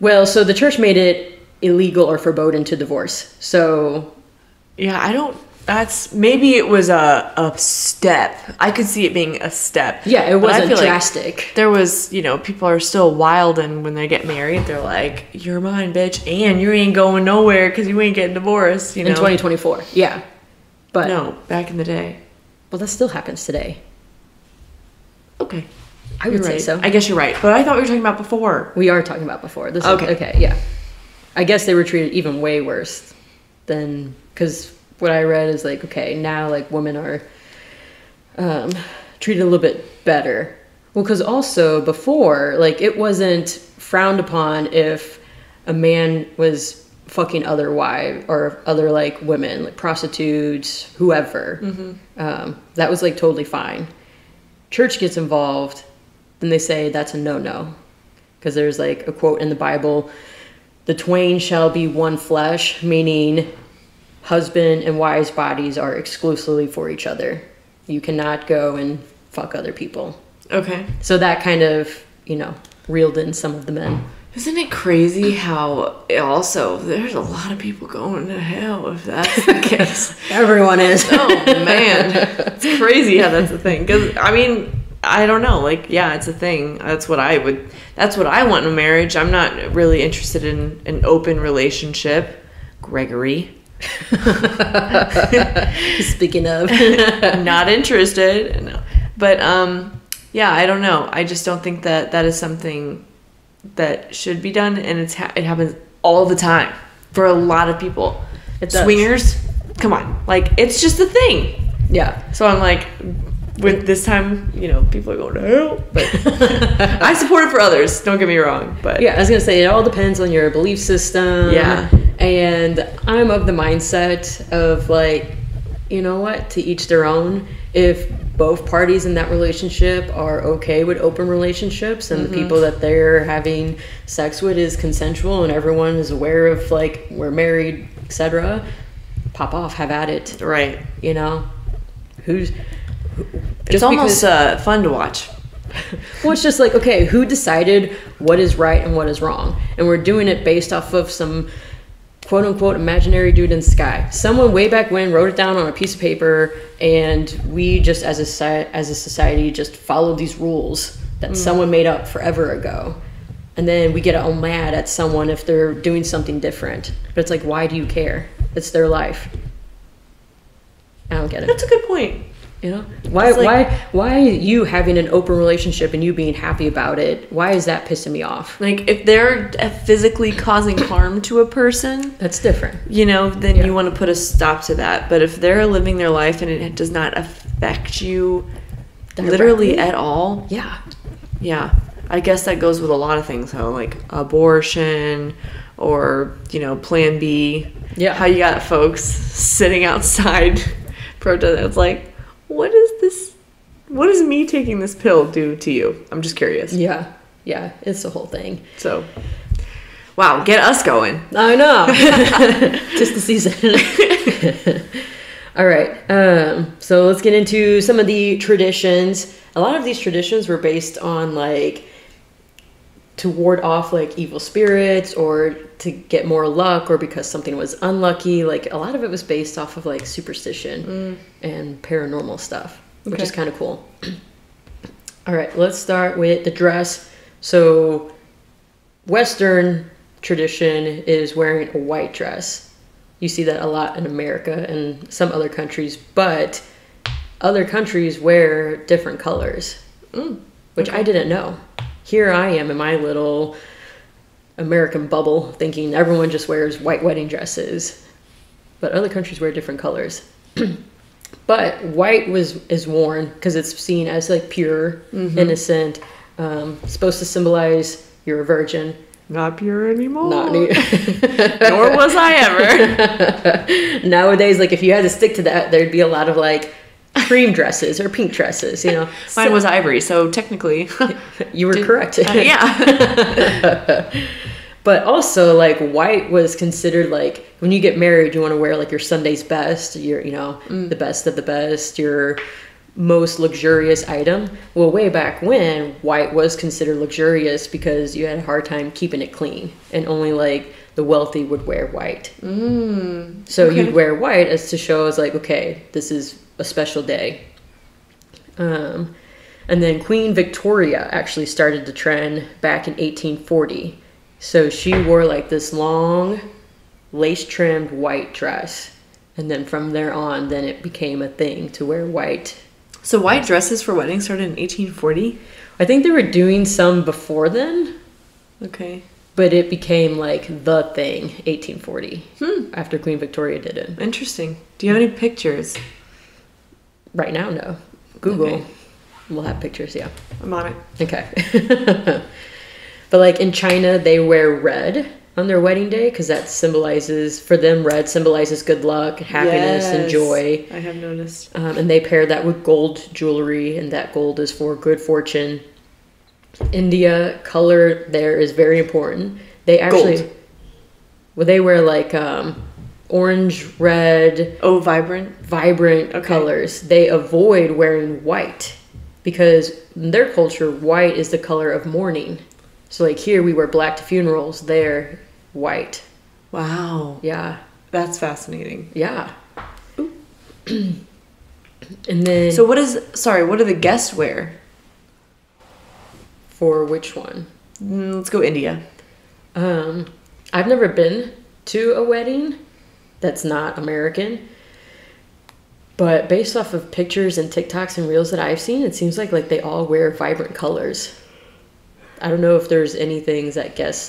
Well, so the church made it illegal or forbidden to divorce. So yeah, maybe it was a step. I could see it being a step. Yeah, it wasn't drastic. Like there was, people are still wild, and when they get married, they're like, "You're mine, bitch," and you ain't going nowhere because you ain't getting divorced. In 2024, yeah, but no, back in the day. Well, that still happens today. Okay, I would say so. I guess you're right, but I thought we were talking about before. We are talking about before. Okay, yeah. I guess they were treated even way worse than, because what I read is like, okay, now like women are treated a little bit better. Well, because also before, like, it wasn't frowned upon if a man was fucking other wives or other like women, like prostitutes, whoever. That was like totally fine. Church gets involved, then they say that's a no-no, because there's like a quote in the Bible: "The twain shall be one flesh," meaning husband and wife's bodies are exclusively for each other. You cannot go and fuck other people. Okay. So that kind of, reeled in some of the men. Isn't it crazy how also there's a lot of people going to hell if that's the case? Everyone is. Oh, man. It's crazy how that's a thing. Because, I don't know. Like, yeah, it's a thing. That's what I want in a marriage. I'm not really interested in an open relationship. Gregory. Speaking of. Not interested. No. But, yeah, I don't know. I just don't think that is something that should be done, and it happens all the time for a lot of people. Swingers, come on, like, it's just a thing. Yeah. So I'm like, with this time, people are going to hell, but I support it for others. Don't get me wrong, but yeah, I was gonna say it all depends on your belief system. Yeah. And I'm of the mindset of like, you know what, to each their own. If both parties in that relationship are okay with open relationships, and the people that they're having sex with is consensual and everyone is aware of like, we're married, etc., pop off, have at it. Right. It's almost fun to watch. Well, it's just like, okay, who decided what is right and what is wrong? And we're doing it based off of some quote unquote imaginary dude in the sky. Someone way back when wrote it down on a piece of paper, and we just as a society just followed these rules that someone made up forever ago. And then we get all mad at someone if they're doing something different. But it's like, why do you care? It's their life. I don't get it. That's a good point. You know, why you having an open relationship and you being happy about it? Why is that pissing me off? Like, if they're physically causing harm to a person, that's different. You know, then you want to put a stop to that. But if they're living their life and it does not affect you literally at all, yeah, I guess that goes with a lot of things. Though, like abortion, or Plan B. Yeah, how you got folks sitting outside protesting. It's like, what is this? What does me taking this pill do to you? I'm just curious. Yeah, it's the whole thing. So, wow, get us going. I know. Just the season. All right. So let's get into some of the traditions. A lot of these traditions were based on like to ward off like evil spirits or to get more luck or because something was unlucky. Like a lot of it was based off of like superstition and paranormal stuff, which is kind of cool. All right, let's start with the dress. So Western tradition is wearing a white dress. You see that a lot in America and some other countries, but other countries wear different colors, which I didn't know. Here I am in my little American bubble thinking everyone just wears white wedding dresses, but other countries wear different colors. But white is worn because it's seen as like pure, innocent, supposed to symbolize you're a virgin. Not pure anymore. Nor was I ever. Nowadays, like if you had to stick to that, there'd be a lot of like cream dresses or pink dresses, Mine was ivory, so technically you were correct. Yeah. But also like white was considered like when you get married, you want to wear like your Sunday's best, your the best of the best, your most luxurious item. Well, way back when, white was considered luxurious because you had a hard time keeping it clean, and only like the wealthy would wear white. So you'd wear white as to show as like, okay, this is a special day. And then Queen Victoria actually started the trend back in 1840. So she wore like this long lace trimmed white dress, and then from there on then it became a thing to wear white. So white dresses for weddings started in 1840? I think they were doing some before then. Okay. But it became like the thing 1840 after Queen Victoria did it. Interesting. Do you have any pictures? Right now, no. Google will have pictures, yeah. I'm on it. Okay. But like in China, they wear red on their wedding day because that symbolizes, for them, red symbolizes good luck, happiness, and joy. I have noticed. And they pair that with gold jewelry, and that gold is for good fortune. India, color there is very important. They actually, gold. Well, they wear like orange, red. Oh, vibrant colors. They avoid wearing white because in their culture, white is the color of mourning. So like here we wear black to funerals, there white. Wow. Yeah. That's fascinating. Yeah. And then so what do the guests wear? For which one? Let's go India. I've never been to a wedding that's not American. But based off of pictures and TikToks and reels that I've seen, it seems like they all wear vibrant colors. I don't know if there's any things that guests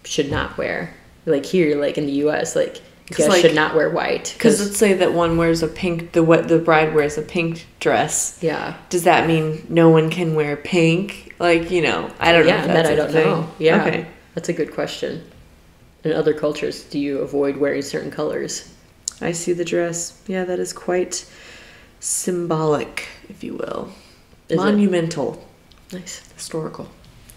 should not wear. Like here, in the US, guests should not wear white. Because let's say that one wears a pink, the bride wears a pink dress. Yeah. Does that mean no one can wear pink? I don't know. Yeah, that I don't know. Yeah. Okay. That's a good question. In other cultures, do you avoid wearing certain colors? I see the dress. Yeah, that is quite symbolic, if you will. Is monumental. It? Nice. Historical.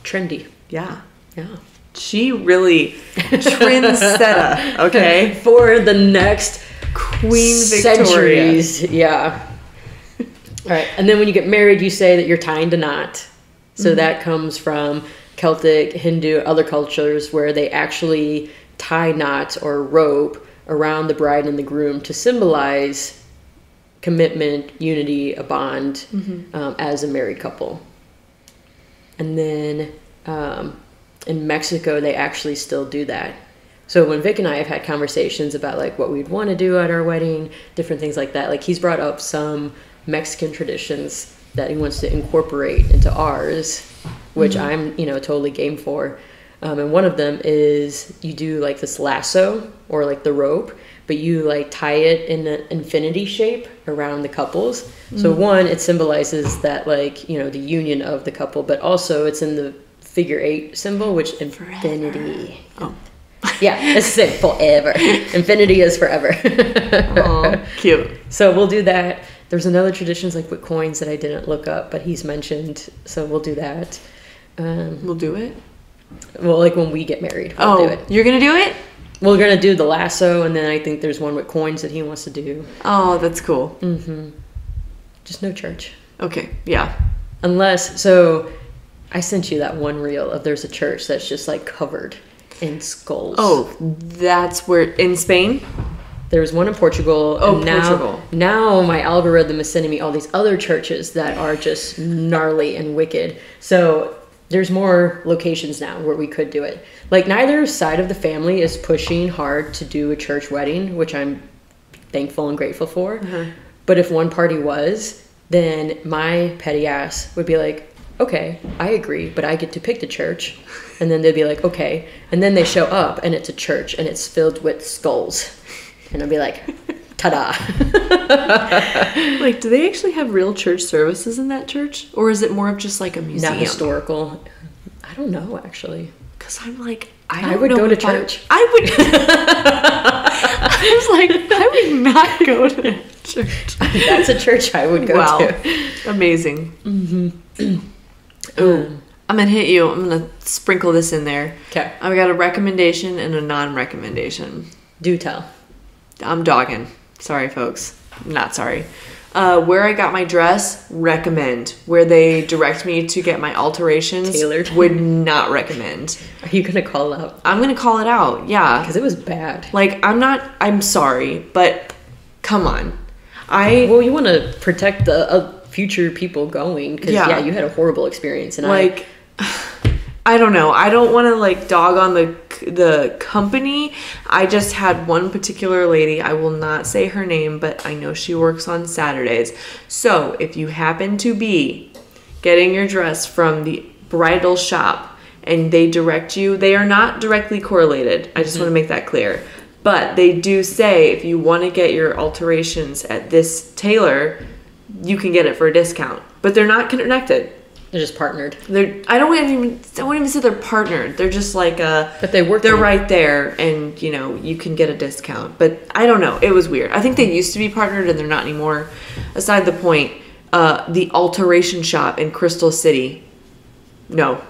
Trendy. Yeah. Yeah. She really trendsetter, okay? For the next Queen centuries. Victoria. Yeah. All right. And then when you get married, you say that you're tying a knot. So that comes from Celtic, Hindu, other cultures where they actually tie knots or rope around the bride and the groom to symbolize commitment, unity, a bond as a married couple. And then in Mexico, they actually still do that. So when Vic and I have had conversations about like what we'd want to do at our wedding, different things like that, like he's brought up some Mexican traditions that he wants to incorporate into ours, which I'm, totally game for. And one of them is you do like this lasso or like the rope, but you like tie it in an infinity shape around the couples. So one, it symbolizes that like, the union of the couple, but also it's in the figure 8 symbol, which infinity. Oh. Yeah, it's it, forever. Infinity is forever. Oh, cute. So we'll do that. There's another traditions like with coins that I didn't look up, but he's mentioned. So we'll do that. We'll do it? Well, like when we get married, we'll do it. You're going to do it? We're going to do the lasso, and then I think there's one with coins that he wants to do. Oh, that's cool. Just no church. Okay, yeah. Unless, so I sent you that one reel of there's a church that's just like covered in skulls. Oh, that's where, in Spain? There's one in Portugal. Oh, and Portugal. Now my algorithm is sending me all these other churches that are just gnarly and wicked. So there's more locations now where we could do it. Like neither side of the family is pushing hard to do a church wedding, which I'm thankful and grateful for. But if one party was, then my petty ass would be like, okay, I agree, but I get to pick the church. And then they'd be like, okay. And then they show up and it's a church and it's filled with skulls. And I'd be like, ta-da. Like, do they actually have real church services in that church? Or is it more of just like a museum? Not historical. I don't know, actually. Because I'm like, I would go to church. I would. I was like, I would not go to church. That's a church I would go to. Amazing. Ooh, I'm going to hit you. I'm going to sprinkle this in there. Okay. I've got a recommendation and a non-recommendation. Do tell. I'm dogging. Sorry, folks. Not sorry. Where I got my dress, recommend. Where they direct me to get my alterations, tailored, would not recommend. Are you gonna call it out? I'm gonna call it out. Yeah, because it was bad. Like I'm sorry, but come on. Well, you want to protect the future people going because yeah, you had a horrible experience, and like I don't know. I don't want to like dog on the company. I just had one particular lady, I will not say her name, but I know she works on Saturdays. So if you happen to be getting your dress from the bridal shop and they direct you, they are not directly correlated. I just want to make that clear. But they do say if you want to get your alterations at this tailor, you can get it for a discount. But they're not connected. They're just partnered. I wouldn't even say they're partnered. They're just like but they work. They're right there, and you can get a discount. But I don't know. It was weird. I think they used to be partnered, and they're not anymore. Aside the point, the alteration shop in Crystal City. No.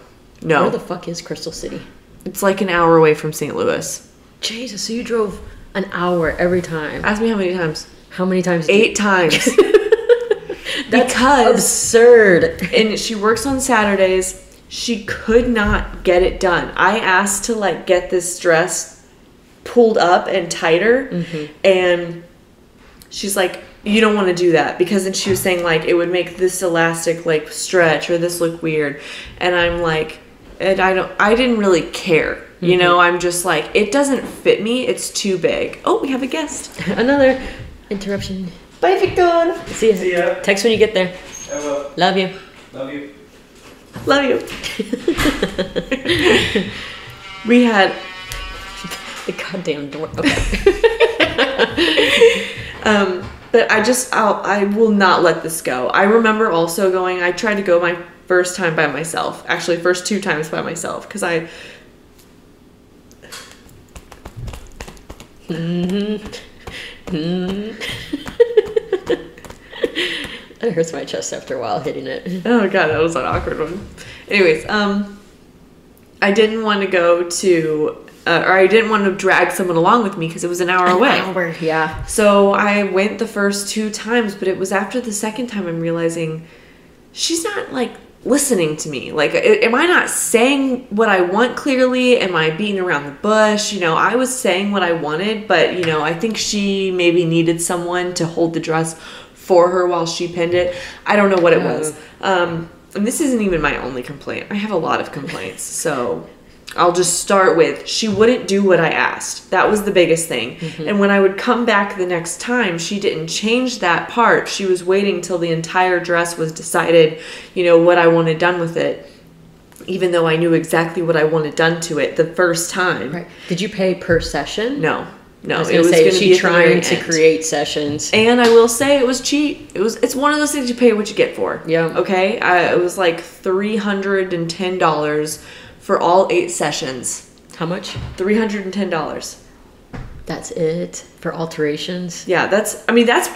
Where the fuck is Crystal City? It's like an hour away from St. Louis. Jesus, so you drove an hour every time. Ask me how many times. How many times? 8 times. That's absurd. And she works on Saturdays. She could not get it done. I asked to like get this dress pulled up and tighter, and she's like, you don't want to do that, because then she was saying like it would make this elastic like stretch or this look weird, and I'm like, and I didn't really care. I'm just like, it doesn't fit me. It's too big. Oh, we have a guest. Another interruption. Bye, Victor. See ya. See ya. Text when you get there. I will. Love you. Love you. Love you. We had the goddamn door. Okay. But I will not let this go. I remember also going, I tried to go my first time by myself. Actually, first 2 times by myself. Because It hurts my chest after a while hitting it. Oh god, that was an awkward one. Anyways, I didn't want to go to, or I didn't want to drag someone along with me because it was an hour away. An hour, yeah. So I went the first 2 times, but it was after the second time I'm realizing she's not like listening to me? Like, am I not saying what I want clearly? Am I beating around the bush? You know, I was saying what I wanted, but, you know, I think she maybe needed someone to hold the dress for her while she pinned it. I don't know what it was. And this isn't even my only complaint. I have a lot of complaints. So I'll just start with, she wouldn't do what I asked. That was the biggest thing. And when I would come back the next time, she didn't change that part. She was waiting till the entire dress was decided, you know, what I wanted done with it, even though I knew exactly what I wanted done to it the first time. Right. Did you pay per session? No. I was going to say, is she trying to create sessions? And I will say it was cheap. It's one of those things you pay what you get for. Yeah. Okay? It was like $310 for all 8 sessions. How much? $310. That's it for alterations? Yeah, that's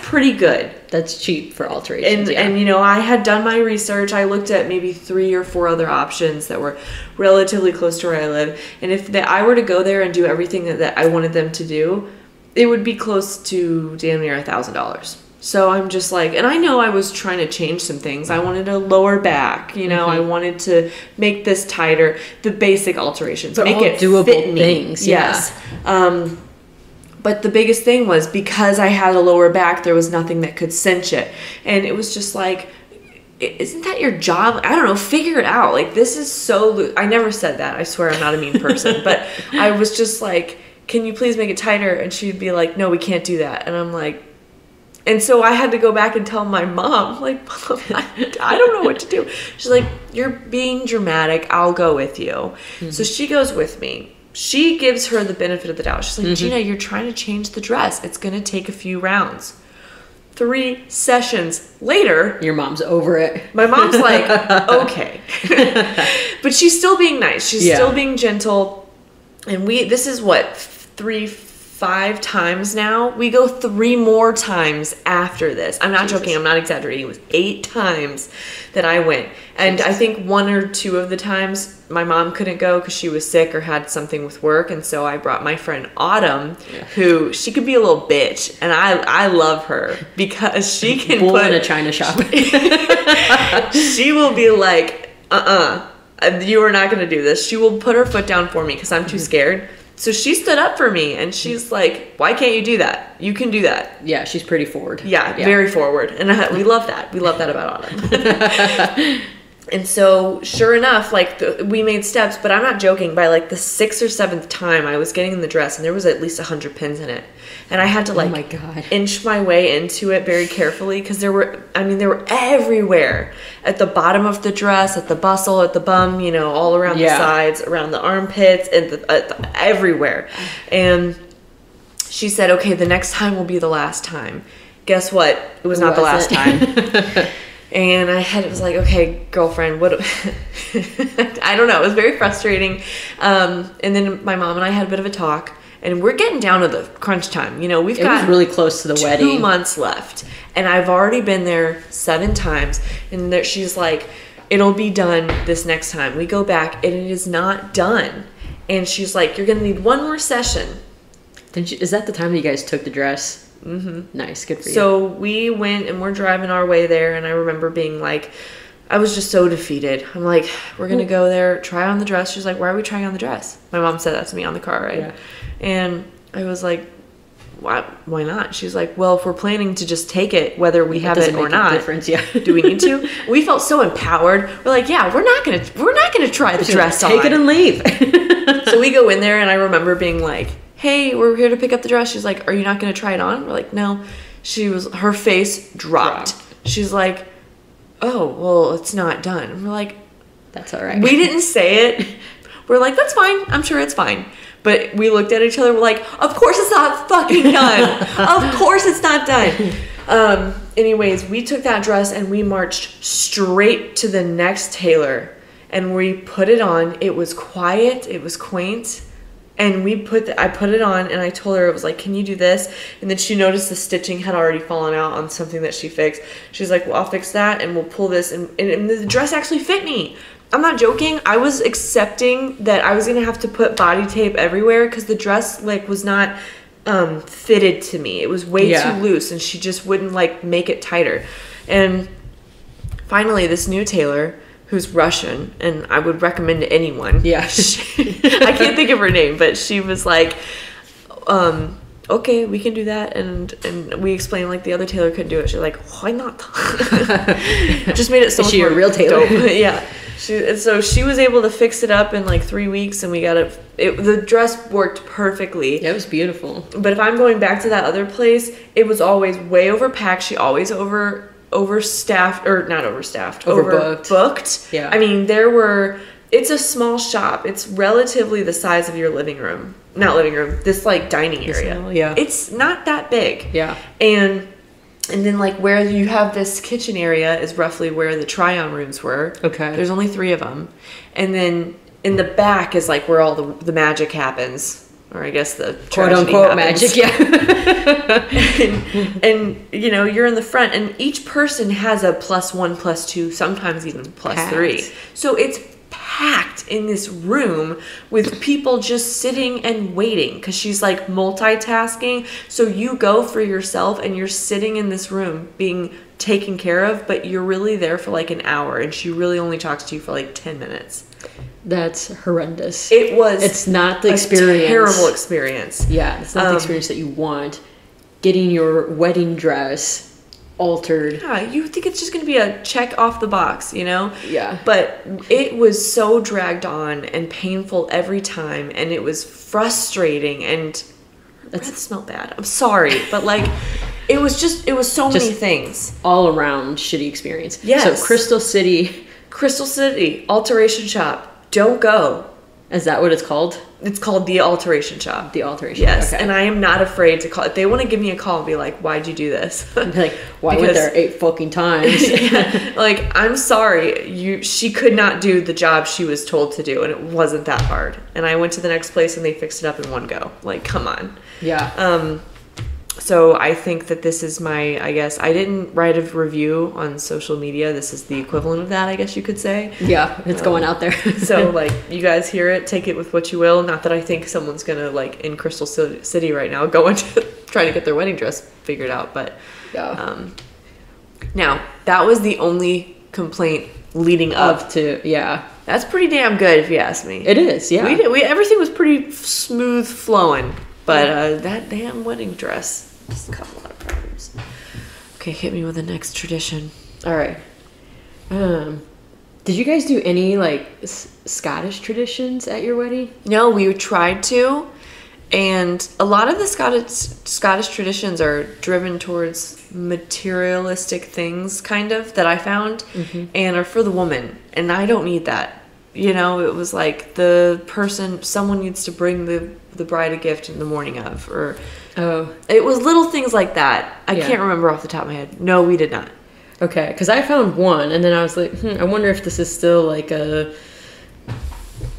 pretty good. That's cheap for alterations. And you know, I had done my research. I looked at maybe 3 or 4 other options that were relatively close to where I live. And if I were to go there and do everything that I wanted them to do, it would be close to damn near $1,000. So I'm just like, and I know I was trying to change some things. I wanted a lower back, you know, I wanted to make this tighter, the basic alterations, but make all it doable fit me. Things. Yes. But the biggest thing was, because I had a lower back, there was nothing that could cinch it. And it was just like, isn't that your job? I don't know, figure it out. Like, this is so loose. I never said that. I swear I'm not a mean person. But I was just like, can you please make it tighter? And she'd be like, no, we can't do that. And I'm like, and so I had to go back and tell my mom, like, Mom, I don't know what to do. She's like, you're being dramatic. I'll go with you. So she goes with me. She gives her the benefit of the doubt. She's like, Gina, you're trying to change the dress. It's going to take a few rounds. 3 sessions later, your mom's over it. My mom's like, okay. But she's still being nice. She's still being gentle. And this is what, 5 times now. We go 3 more times after this. I'm not joking. I'm not exaggerating. It was 8 times that I went. And I think 1 or 2 of the times my mom couldn't go because she was sick or had something with work. And so I brought my friend Autumn, who, she could be a little bitch. And I love her because she can Bull in a china shop. She will be like, you are not going to do this. She will put her foot down for me because I'm too scared. So she stood up for me, and she's like, why can't you do that? You can do that. Yeah, she's pretty forward. Yeah, very forward. And we love that. We love that about Autumn. And so, sure enough, like, we made steps, but I'm not joking. By, like, the 6th or 7th time, I was getting in the dress, and there was at least 100 pins in it. And I had to, like, oh my God, inch my way into it very carefully, because they were everywhere. At the bottom of the dress, at the bustle, at the bum, you know, all around the sides, around the armpits, and everywhere. And she said, okay, the next time will be the last time. Guess what? It was not the last time. And it was like, okay, girlfriend, what? I don't know. It was very frustrating. And then my mom and I had a bit of a talk, and we're getting down to the crunch time. You know, it was really close to the wedding. 2 months left, and I've already been there 7 times. And she's like, it'll be done this next time. We go back, and it is not done. And she's like, you're gonna need 1 more session. Is that the time that you guys took the dress? Mm-hmm. Nice, good for you. So we went, and we're driving our way there, and I remember being like, I was just so defeated. I'm like, we're gonna go there, try on the dress. She's like, why are we trying on the dress? My mom said that to me on the car ride. Yeah. And I was like, why not? She's like, well, if we're planning to just take it, whether we have it or not, do we need to? We felt so empowered. We're like, yeah, we're not gonna try the dress on. Take it and leave. So we go in there, and I remember being like, hey, we're here to pick up the dress. She's like, are you not going to try it on? We're like, no. Her face dropped. She's like, oh, well, it's not done. And we're like, that's all right. We didn't say it. We're like, that's fine. I'm sure it's fine. But we looked at each other. We're like, of course it's not fucking done. Of course it's not done. Anyways, we took that dress, and we marched straight to the next tailor. And we put it on. It was quiet. It was quaint. And I put it on, and I told her, it was like, can you do this? And then she noticed the stitching had already fallen out on something that she fixed. She's like, well, I'll fix that, and we'll pull this. And the dress actually fit me. I'm not joking. I was accepting that I was going to have to put body tape everywhere because the dress, like, was not fitted to me. It was way too loose, and she just wouldn't, like, make it tighter. And finally, this new tailor, who's Russian, and I would recommend to anyone. Yeah. I can't think of her name, but she was like, okay, we can do that. And we explained, like, the other tailor couldn't do it. She's like, why not? Just made it so much more. Is she a real tailor? Yeah. So she was able to fix it up in like 3 weeks, and we got the dress worked perfectly. Yeah, it was beautiful. But if I'm going back to that other place, it was always way overpacked. She always overstaffed, or not overstaffed, overbooked. Yeah. I mean, it's a small shop. It's relatively the size of your living room. Not living room, this like dining area. Yeah. It's not that big. Yeah. And then, like, where you have this kitchen area is roughly where the try-on rooms were. Okay. There's only 3 of them. And then in the back is, like, where all the magic happens. Or I guess the quote-unquote magic, yeah. and, you know, you're in the front. And each person has a +1, +2, sometimes even +3. So it's packed in this room with people just sitting and waiting, because she's like multitasking. So you go for yourself and you're sitting in this room being taken care of, but you're really there for like an hour, and she really only talks to you for like 10 minutes. That's horrendous. It's not the experience. Terrible experience. Yeah, it's not the experience that you want. Getting your wedding dress altered. Yeah, you think it's just going to be a check off the box, you know? Yeah. But it was so dragged on and painful every time, and it was frustrating, and that smelled bad. I'm sorry, but like, it was so many things. All around shitty experience. Yes. So Crystal City, alteration shop. Don't go. Is that what it's called? It's called The Alteration Shop. The Alteration. Yes, okay. And I am not afraid to call. If they want to give me a call and be like, "Why'd you do this?" Like, why went there 8 fucking times? Yeah, like, I'm sorry. She could not do the job she was told to do, and it wasn't that hard. And I went to the next place, and they fixed it up in one go. Like, come on. Yeah. So I think that this is I guess, I didn't write a review on social media. This is the equivalent of that, I guess you could say. Yeah, it's going out there. So, like, you guys hear it, take it with what you will. Not that I think someone's going to, like, in Crystal City right now, go into trying to get their wedding dress figured out. But, yeah. Now, that was the only complaint leading up to, yeah. That's pretty damn good, if you ask me. It is, yeah. Everything was pretty smooth flowing. But that damn wedding dress, just a couple of problems. Okay, hit me with the next tradition. All right. Did you guys do any, like, Scottish traditions at your wedding? No, we tried to. And a lot of the Scottish traditions are driven towards materialistic things, kind of, that I found, and are for the woman. And I don't need that. You know, it was like someone needs to bring the bride a gift in the morning of, or it was little things like that. I can't remember off the top of my head. No, we did not. Okay, because I found one, and then I was like, I wonder if this is still like a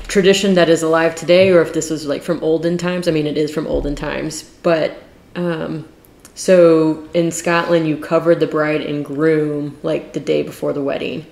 tradition that is alive today, or if this was like from olden times. I mean, it is from olden times, but so in Scotland, you covered the bride and groom like the day before the wedding.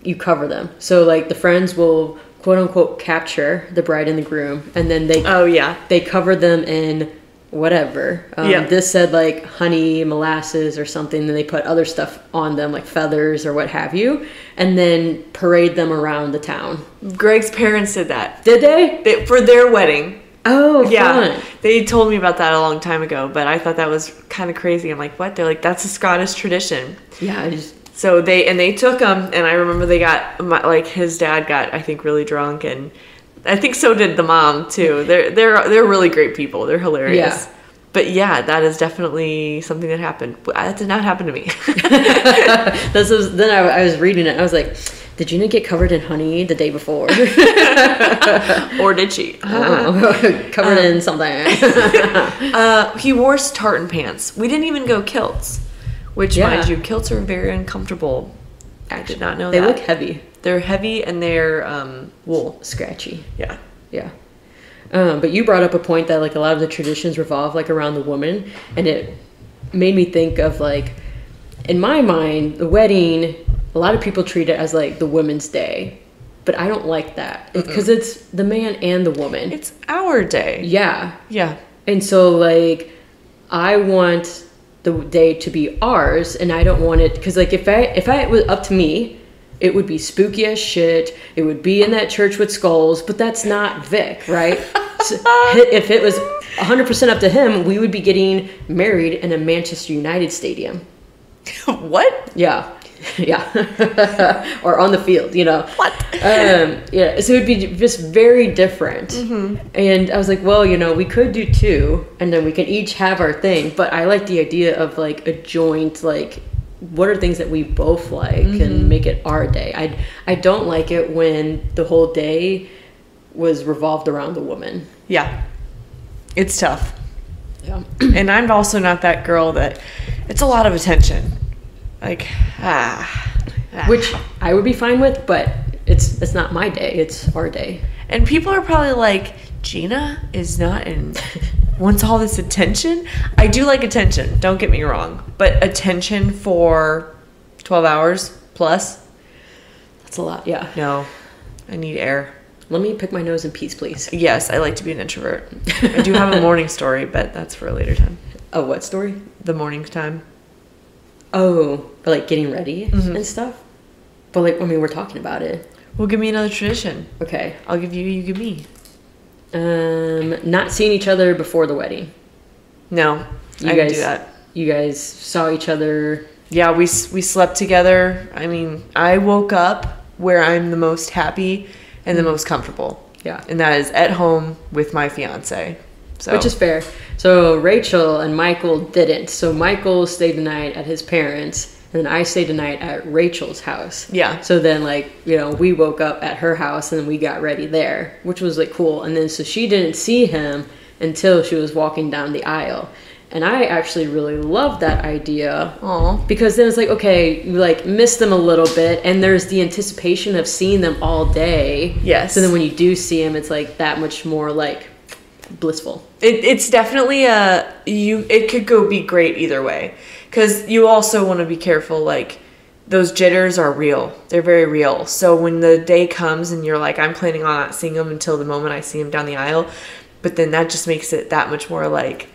You cover them. So, like, the friends will, quote unquote, capture the bride and the groom, and then they cover them in whatever. This said, like, honey, molasses or something, then they put other stuff on them, like feathers or what have you, and then parade them around the town. Greg's parents did that. Did they? For their wedding. Oh, yeah. Fun. They told me about that a long time ago, but I thought that was kind of crazy. I'm like, what? They're like, that's a Scottish tradition. Yeah, So they took him, and I remember they got, like, his dad got, I think, really drunk, and I think so did the mom too. They're really great people. They're hilarious. Yeah. But yeah, that is definitely something that happened. That did not happen to me. Then I was reading it. I was like, did Gina get covered in honey the day before? Or did she? Covered in something. He wore tartan pants. We didn't even go kilts. Which, mind you, kilts are very uncomfortable. I did not know that. They look heavy. They're heavy, and they're wool. Scratchy. Yeah. Yeah. But you brought up a point that, like, a lot of the traditions revolve, like, around the woman. And it made me think of, like, in my mind, the wedding, a lot of people treat it as, like, the women's day. But I don't like that. Because it's the man and the woman. It's our day. Yeah. Yeah. And so, like, I want the day to be ours, and I don't want it, because, like, if it was up to me, it would be spooky as shit. It would be in that church with skulls, but that's not Vic, right? So if it was 100% up to him, we would be getting married in a Manchester United stadium. What? Yeah. Yeah. Or on the field, you know. What? Yeah. So it would be just very different. And I was like, well, you know, we could do 2 and then we can each have our thing. But I like the idea of like a joint, like, what are things that we both like and make it our day. I don't like it when the whole day was revolved around the woman. Yeah. It's tough. Yeah. And I'm also not that girl that it's a lot of attention. Like, Which I would be fine with, but it's not my day, it's our day. And people are probably like, Gina is not in wants all this attention. I do like attention, don't get me wrong. But attention for 12 hours plus? That's a lot, yeah. No. I need air. Let me pick my nose in peace, please. Yes, I like to be an introvert. I do have a morning story, but that's for a later time. Oh, what story? The morning time. Oh, but like getting ready and stuff? But like, I mean, we're talking about it. Well, give me another tradition. Okay. I'll give you, you give me. Not seeing each other before the wedding. No, I didn't do that. You guys saw each other. Yeah, we slept together. I mean, I woke up where I'm the most happy and the most comfortable. Yeah. And that is at home with my fiance. So. Which is fair. So Rachel and Michael didn't. So Michael stayed the night at his parents', and then I stayed the night at Rachel's house. Yeah. So then, like, you know, we woke up at her house and then we got ready there, which was like cool. And then so she didn't see him until she was walking down the aisle. And I actually really loved that idea. Aww. Because then it's like, okay, you like miss them a little bit, and there's the anticipation of seeing them all day. Yes. So then when you do see them, it's like that much more like blissful. It's definitely it could go be great either way, because you also want to be careful. Like, those jitters are real. They're very real. So when the day comes and you're like, I'm planning on not seeing them until the moment I see him down the aisle, but then that just makes it that much more like,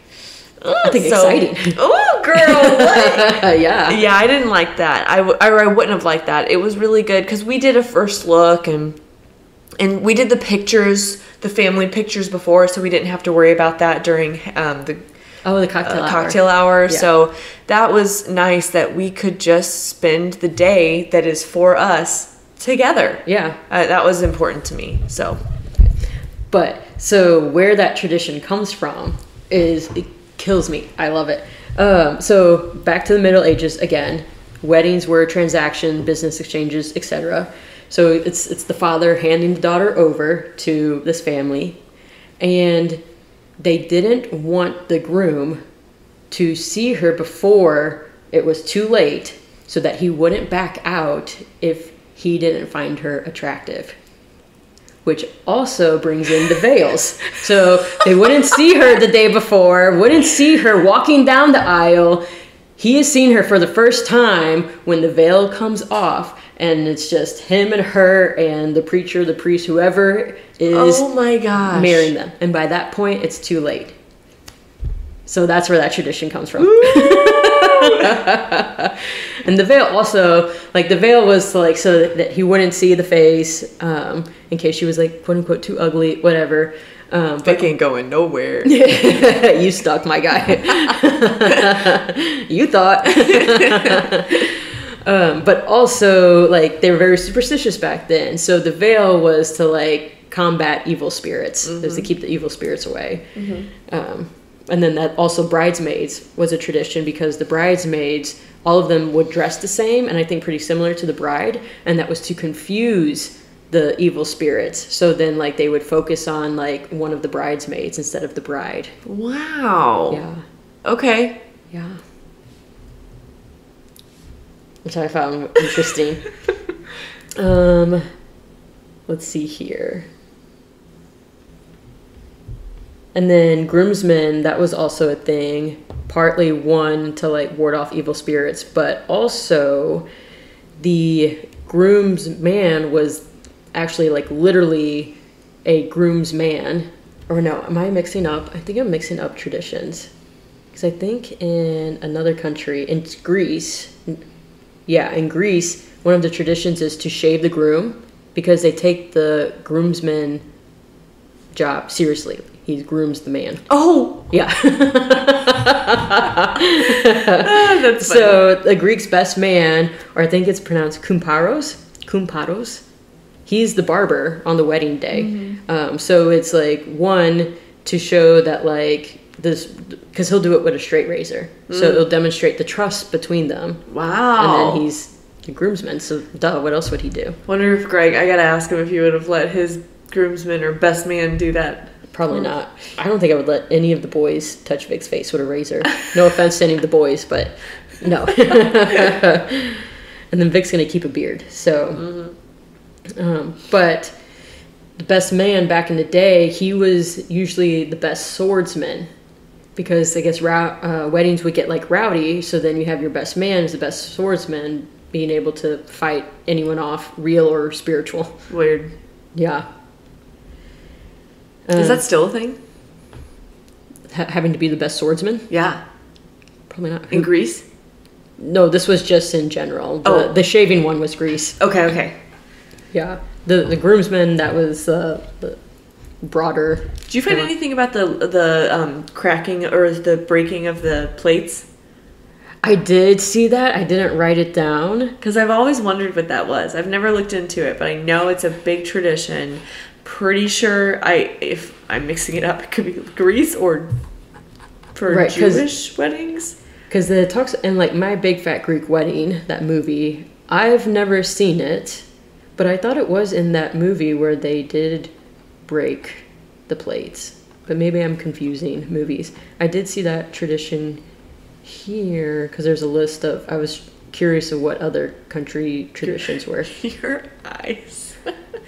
I think exciting. Oh, girl, what? Yeah. Yeah, I didn't like that. I wouldn't have liked that. It was really good because we did a first look and we did the pictures, the family pictures before, so we didn't have to worry about that during the cocktail hour. Yeah. So that was nice that we could just spend the day that is for us together. Yeah. That was important to me. So where that tradition comes from is, it kills me. I love it. So back to the Middle Ages again. Weddings were transaction, business exchanges, etc. So it's the father handing the daughter over to this family, and they didn't want the groom to see her before it was too late, so that he wouldn't back out if he didn't find her attractive. Which also brings in the veils. So they wouldn't see her the day before, wouldn't see her walking down the aisle. He has seen her for the first time when the veil comes off, and it's just him and her and the preacher, the priest, whoever is oh my gosh, marrying them. And by that point, it's too late. So that's where that tradition comes from. And the veil also, like, the veil was like so that he wouldn't see the face, in case she was like quote unquote too ugly, whatever. They ain't going nowhere. You stuck, my guy. You thought. But also, like, they were very superstitious back then. So the veil was to like combat evil spirits, was to keep the evil spirits away. And then that also bridesmaids was a tradition, because the bridesmaids, all of them would dress the same, and I think pretty similar to the bride, and that was to confuse the evil spirits. So then, like, they would focus on like one of the bridesmaids instead of the bride. Wow. Yeah. Okay. Yeah. Which I found interesting. Let's see here. And then groomsmen, that was also a thing. Partly one to like ward off evil spirits, but also the groomsman was actually like literally a groomsman. Or no, am I mixing up? I think I'm mixing up traditions. Because I think in another country, in Greece, Yeah, in Greece, one of the traditions is to shave the groom because they take the groomsman job seriously. He grooms the man. Oh! Yeah. That's funny. So the Greek's best man, or I think it's pronounced kumparos, he's the barber on the wedding day. So it's like, one, to show that like this, because he'll do it with a straight razor. So it'll demonstrate the trust between them. Wow. And then he's the groomsman, so duh, what else would he do? Wonder if Greg, I gotta ask him if he would have let his groomsman or best man do that. Probably not. I don't think I would let any of the boys touch Vic's face with a razor. No offense to any of the boys, but no. And then Vic's gonna keep a beard. So, but the best man back in the day, he was usually the best swordsman, because I guess weddings would get like rowdy. So then you have your best man as the best swordsman, being able to fight anyone off, real or spiritual. Weird. Yeah. Is that still a thing? Having to be the best swordsman? Yeah. Probably not. In Greece? No, this was just in general. The shaving one was Greece. Okay. Yeah. The groomsman, that was the broader. Did you find anything about the cracking or the breaking of the plates? I did see that. I didn't write it down. Because I've always wondered what that was. I've never looked into it, but I know it's a big tradition. Pretty sure if I'm mixing it up, it could be Greece or for Jewish weddings. Because it talks in like My Big Fat Greek Wedding, that movie. I've never seen it, but I thought it was in that movie where they did break the plates. But maybe I'm confusing movies. I did see that tradition here because there's a list of. I was curious of what other country traditions were. Your eyes.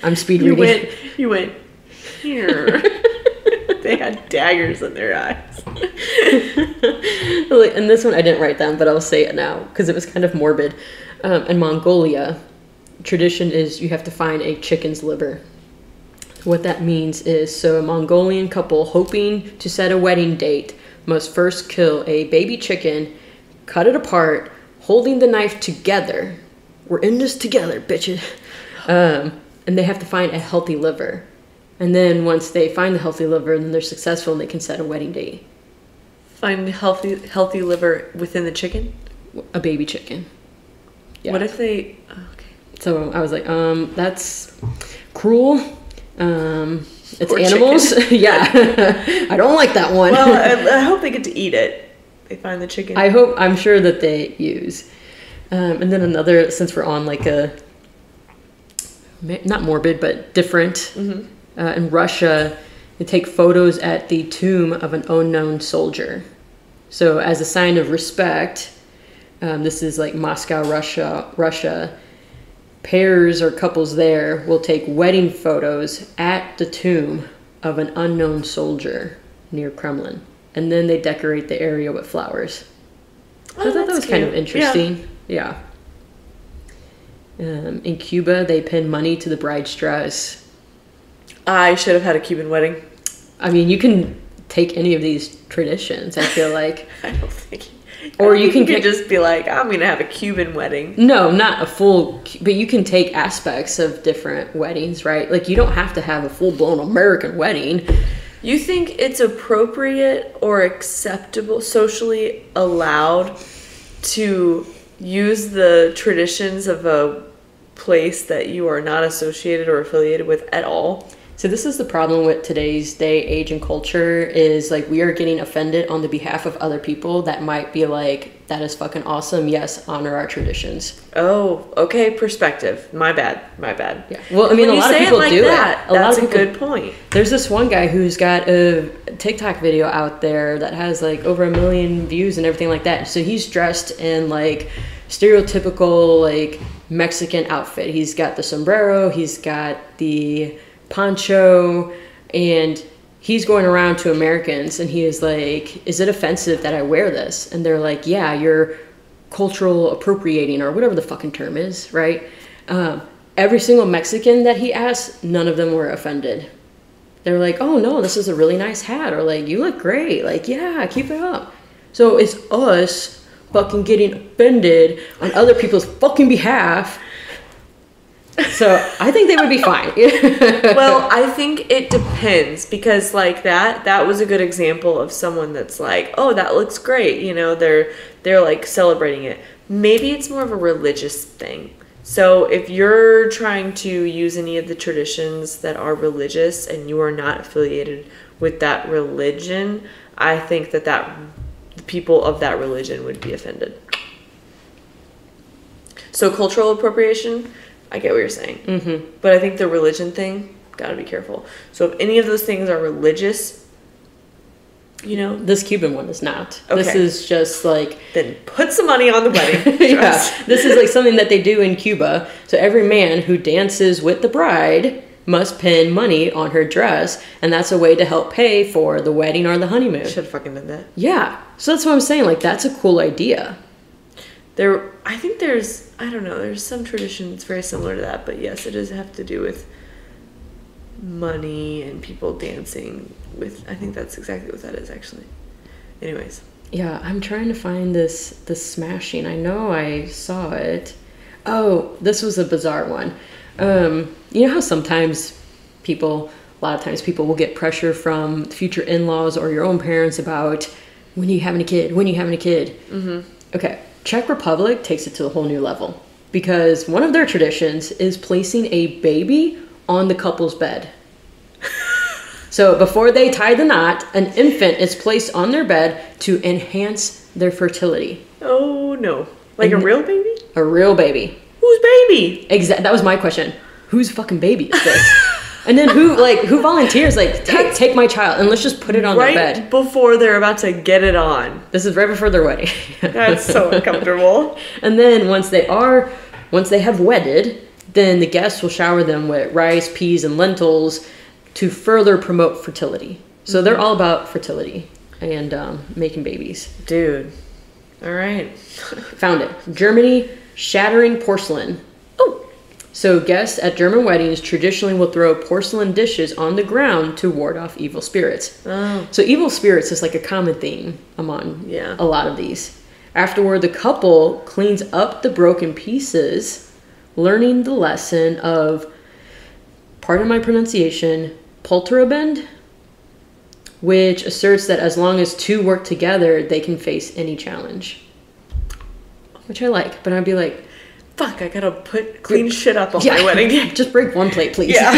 I'm speed reading. You went here. They had daggers in their eyes. And this one I didn't write down, but I'll say it now because it was kind of morbid. In Mongolia, tradition is you have to find a chicken's liver. What that means is, so a Mongolian couple hoping to set a wedding date must first kill a baby chicken, cut it apart, holding the knife together. We're in this together, bitches. And they have to find a healthy liver. And then once they find the healthy liver, then they're successful and they can set a wedding date. Find healthy liver within the chicken? A baby chicken. Yeah. What if they... Oh, okay. So I was like, that's cruel. It's Poor animals. Yeah. I don't like that one. Well, I hope they get to eat it. They find the chicken. I'm sure that they use. And then another, since we're on like a... not morbid, but different. In Russia, they take photos at the tomb of an unknown soldier. So as a sign of respect, this is like Moscow, Russia, pairs or couples there will take wedding photos at the tomb of an unknown soldier near Kremlin. And then they decorate the area with flowers. So I thought that was kind of interesting. Yeah. In Cuba, they pin money to the bride's dress. I should have had a Cuban wedding. I mean, you can take any of these traditions, I feel like. I don't think... Or you can just be like, I'm going to have a Cuban wedding. No, not a full... But you can take aspects of different weddings, right? Like, you don't have to have a full-blown American wedding. You think it's appropriate or acceptable, socially allowed to use the traditions of a place that you are not associated or affiliated with at all? So this is the problem with today's day, age, and culture is like we are getting offended on the behalf of other people that might be like, that is fucking awesome. Yes, honor our traditions. Oh, okay. Perspective. My bad. Yeah. Well, I mean, a lot of people do that. That's a good point. There's this one guy who's got a TikTok video out there that has like over 1 million views and everything like that. So he's dressed in like stereotypical like Mexican outfit. He's got the sombrero. He's got the poncho, and he's going around to Americans and he is like, is it offensive that I wear this? And they're like, yeah, you're cultural appropriating, or whatever the fucking term is, right? Every single Mexican that he asked, none of them were offended. They're like, oh no, this is a really nice hat, or like, you look great, like, yeah, keep it up. So it's us fucking getting offended on other people's fucking behalf. So I think they would be fine. Well, I think it depends, because like that was a good example of someone that's like, oh, that looks great. You know, they're like celebrating it. Maybe it's more of a religious thing. So if you're trying to use any of the traditions that are religious and you are not affiliated with that religion, I think that the people of that religion would be offended. So cultural appropriation, I get what you're saying. Mm-hmm. But I think the religion thing, gotta be careful. So if any of those things are religious, you know. This Cuban one is not. Okay. This is just like. Then put some money on the wedding. Yeah. This is like something that they do in Cuba. So every man who dances with the bride must pin money on her dress. And that's a way to help pay for the wedding or the honeymoon. Should have fucking done that. Yeah. So that's what I'm saying. Like, that's a cool idea. I think there's some traditions very similar to that, but yes, it does have to do with money and people dancing with, I think that's exactly what that is, actually. Anyways. Yeah, I'm trying to find this smashing. I know I saw it. Oh, this was a bizarre one. You know how sometimes a lot of times people will get pressure from future in-laws or your own parents about when you having a kid. Mm-hmm. Okay. Czech Republic takes it to a whole new level, because one of their traditions is placing a baby on the couple's bed. So before they tie the knot, an infant is placed on their bed to enhance their fertility. Oh no. Like a real baby? A real baby. Whose baby? That was my question. Whose fucking baby is this? And then who volunteers, like, take my child and let's just put it on their bed. Right before they're about to get it on. This is right before their wedding. That's so uncomfortable. And then once they have wedded, then the guests will shower them with rice, peas, and lentils to further promote fertility. So they're all about fertility and making babies. Dude. All right. Found it. Germany, shattering porcelain. Oh. So guests at German weddings traditionally will throw porcelain dishes on the ground to ward off evil spirits. Oh. So evil spirits is like a common theme among a lot of these. Afterward, the couple cleans up the broken pieces, learning the lesson of, pardon my pronunciation, polterabend, which asserts that as long as two work together, they can face any challenge. Which I like, but I'd be like, fuck, I gotta clean shit up on my wedding day. Just break one plate, please. Yeah.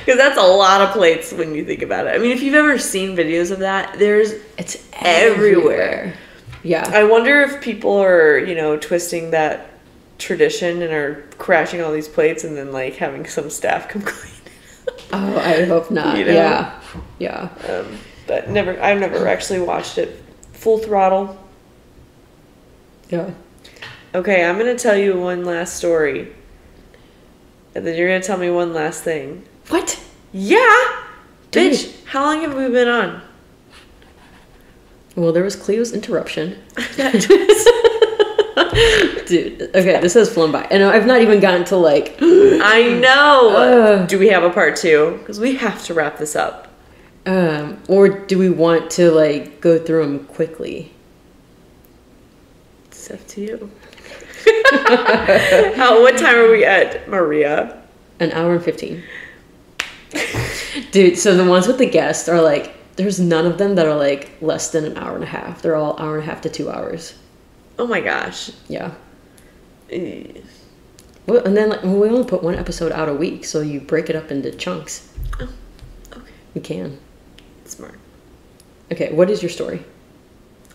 Because that's a lot of plates when you think about it. I mean, if you've ever seen videos of that, it's everywhere. Yeah. I wonder if people are, twisting that tradition and are crashing all these plates and then, like, having some staff come clean. Oh, I hope not. Yeah. Yeah. But I've never actually watched it full throttle. Yeah. Okay, I'm going to tell you one last story. And then you're going to tell me one last thing. What? Yeah! Dude. Bitch, how long have we been on? Well, there was Cleo's interruption. Dude, okay, this has flown by. And I've not even gotten to, like... I know! Do we have a part 2? Because we have to wrap this up. Or do we want to, like, go through them quickly? It's up to you. What time are we at, Maria? An hour and 15. Dude, so the ones with the guests are like, there's none of them that are like less than an hour and a half. They're all hour and a half to 2 hours. Oh my gosh. Yeah. Well, and then we only put one episode out a week, so you break it up into chunks. Oh, okay. We can. Smart. Okay, what is your story?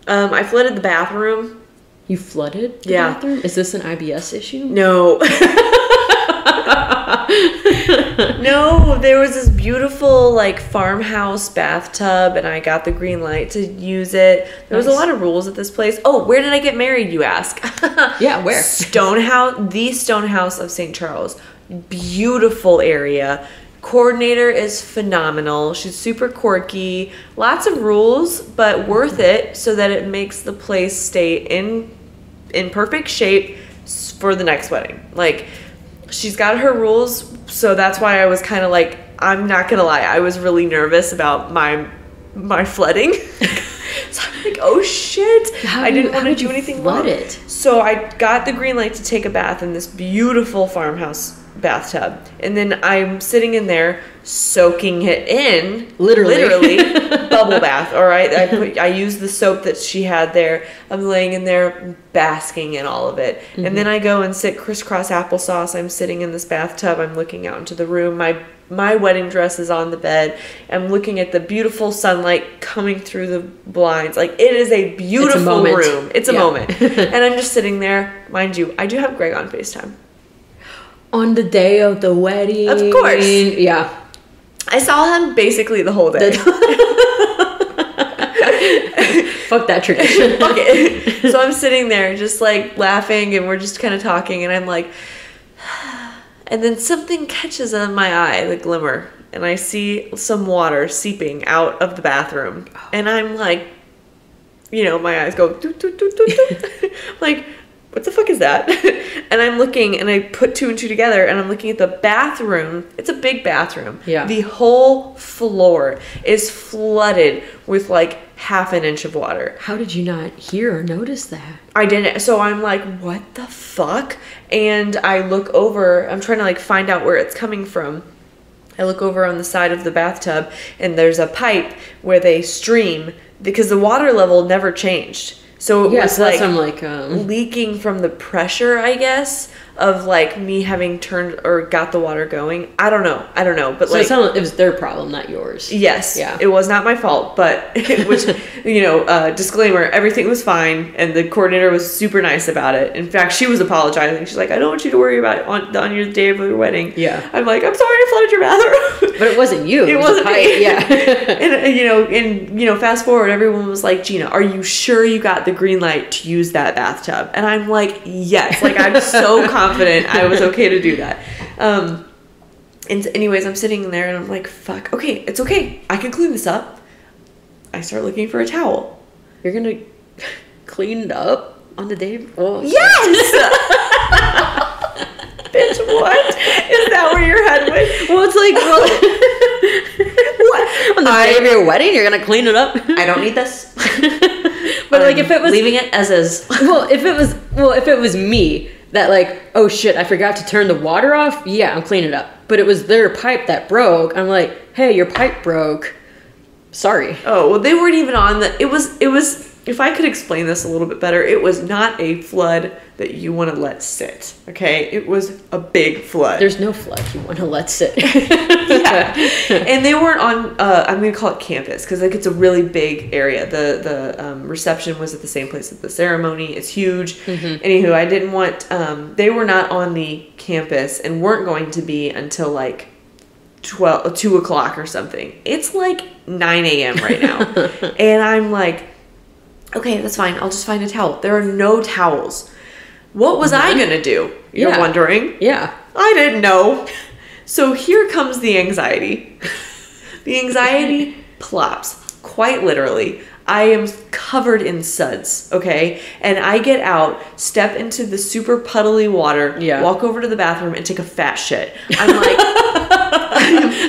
I flooded the bathroom. You flooded the bathroom? Is this an IBS issue? No. No, there was this beautiful, like, farmhouse bathtub, and I got the green light to use it. There was a lot of rules at this place. Oh, where did I get married, you ask? Yeah, where? The Stonehouse of St. Charles. Beautiful area. Coordinator is phenomenal. She's super quirky. Lots of rules, but worth it so that it makes the place stay in perfect shape for the next wedding. Like, she's got her rules, so that's why I was kind of like, I'm not gonna lie, I was really nervous about my flooding So I'm like, oh shit. I didn't want to do anything flood wrong. it? So I got the green light to take a bath in this beautiful farmhouse bathtub. And then I'm sitting in there soaking it in. Literally. Bubble bath, all right? I used the soap that she had there. I'm laying in there basking in all of it. And then I go and sit crisscross applesauce. I'm sitting in this bathtub. I'm looking out into the room. My wedding dress is on the bed. I'm looking at the beautiful sunlight coming through the blinds. Like, it is a beautiful room. It's a moment. And I'm just sitting there. Mind you, I do have Greg on FaceTime. On the day of the wedding. Of course. Yeah. I saw him basically the whole day. Fuck that tradition. Fuck it. So I'm sitting there just like laughing and we're just kind of talking and I'm like, and then something catches on my eye, the glimmer, and I see some water seeping out of the bathroom. And I'm like, you know, my eyes go, doot, doot, doot, doot, doot. Like, what the fuck is that? And I'm looking and I put two and two together and I'm looking at the bathroom. It's a big bathroom. Yeah. The whole floor is flooded with like half an inch of water. How did you not hear or notice that? I didn't. So I'm like, what the fuck? And I look over. I'm trying to like find out where it's coming from. I look over on the side of the bathtub and there's a pipe where they stream because the water level never changed. So it was that's like leaking from the pressure, I guess, of like me having turned or got the water going. I don't know. But so like it was their problem, not yours. Yes. Yeah. It was not my fault, but it was, you know, disclaimer, everything was fine. And the coordinator was super nice about it. In fact, she was apologizing. She's like, I don't want you to worry about it on your day of your wedding. Yeah. I'm like, I'm sorry I flooded your bathroom. But it wasn't you. It wasn't me. Yeah. and fast forward, everyone was like, Gina, are you sure you got the green light to use that bathtub? And I'm like, yes. Like, I'm so confident I was okay to do that. And anyways, I'm sitting there and I'm like, fuck, okay, it's okay. I can clean this up. I start looking for a towel. You're going to clean it up on the day? Oh, yes! Bitch, what? Is that where your head went? Well, it's like, what? On the day of your wedding, you're going to clean it up? I don't need this. But like, if it was... leaving it as is. If it was me... that like, oh shit, I forgot to turn the water off. Yeah, I'm cleaning it up. But it was their pipe that broke. I'm like, hey, your pipe broke. Sorry. Oh, well, they weren't even on the... It was... If I could explain this a little bit better, it was not a flood that you want to let sit, okay? It was a big flood. There's no flood you want to let sit. Yeah. And they weren't on, I'm going to call it campus, because like it's a really big area. The reception was at the same place as the ceremony. It's huge. Mm-hmm. Anywho, I didn't want... they were not on the campus and weren't going to be until like 2 o'clock or something. It's like 9 a.m. right now. And I'm like... okay, that's fine. I'll just find a towel. There are no towels. What was I going to do? You're wondering? Yeah. I didn't know. So here comes the anxiety. The anxiety plops, quite literally. I am covered in suds, okay? And I get out, step into the super puddly water, walk over to the bathroom, and take a fat shit. I'm like...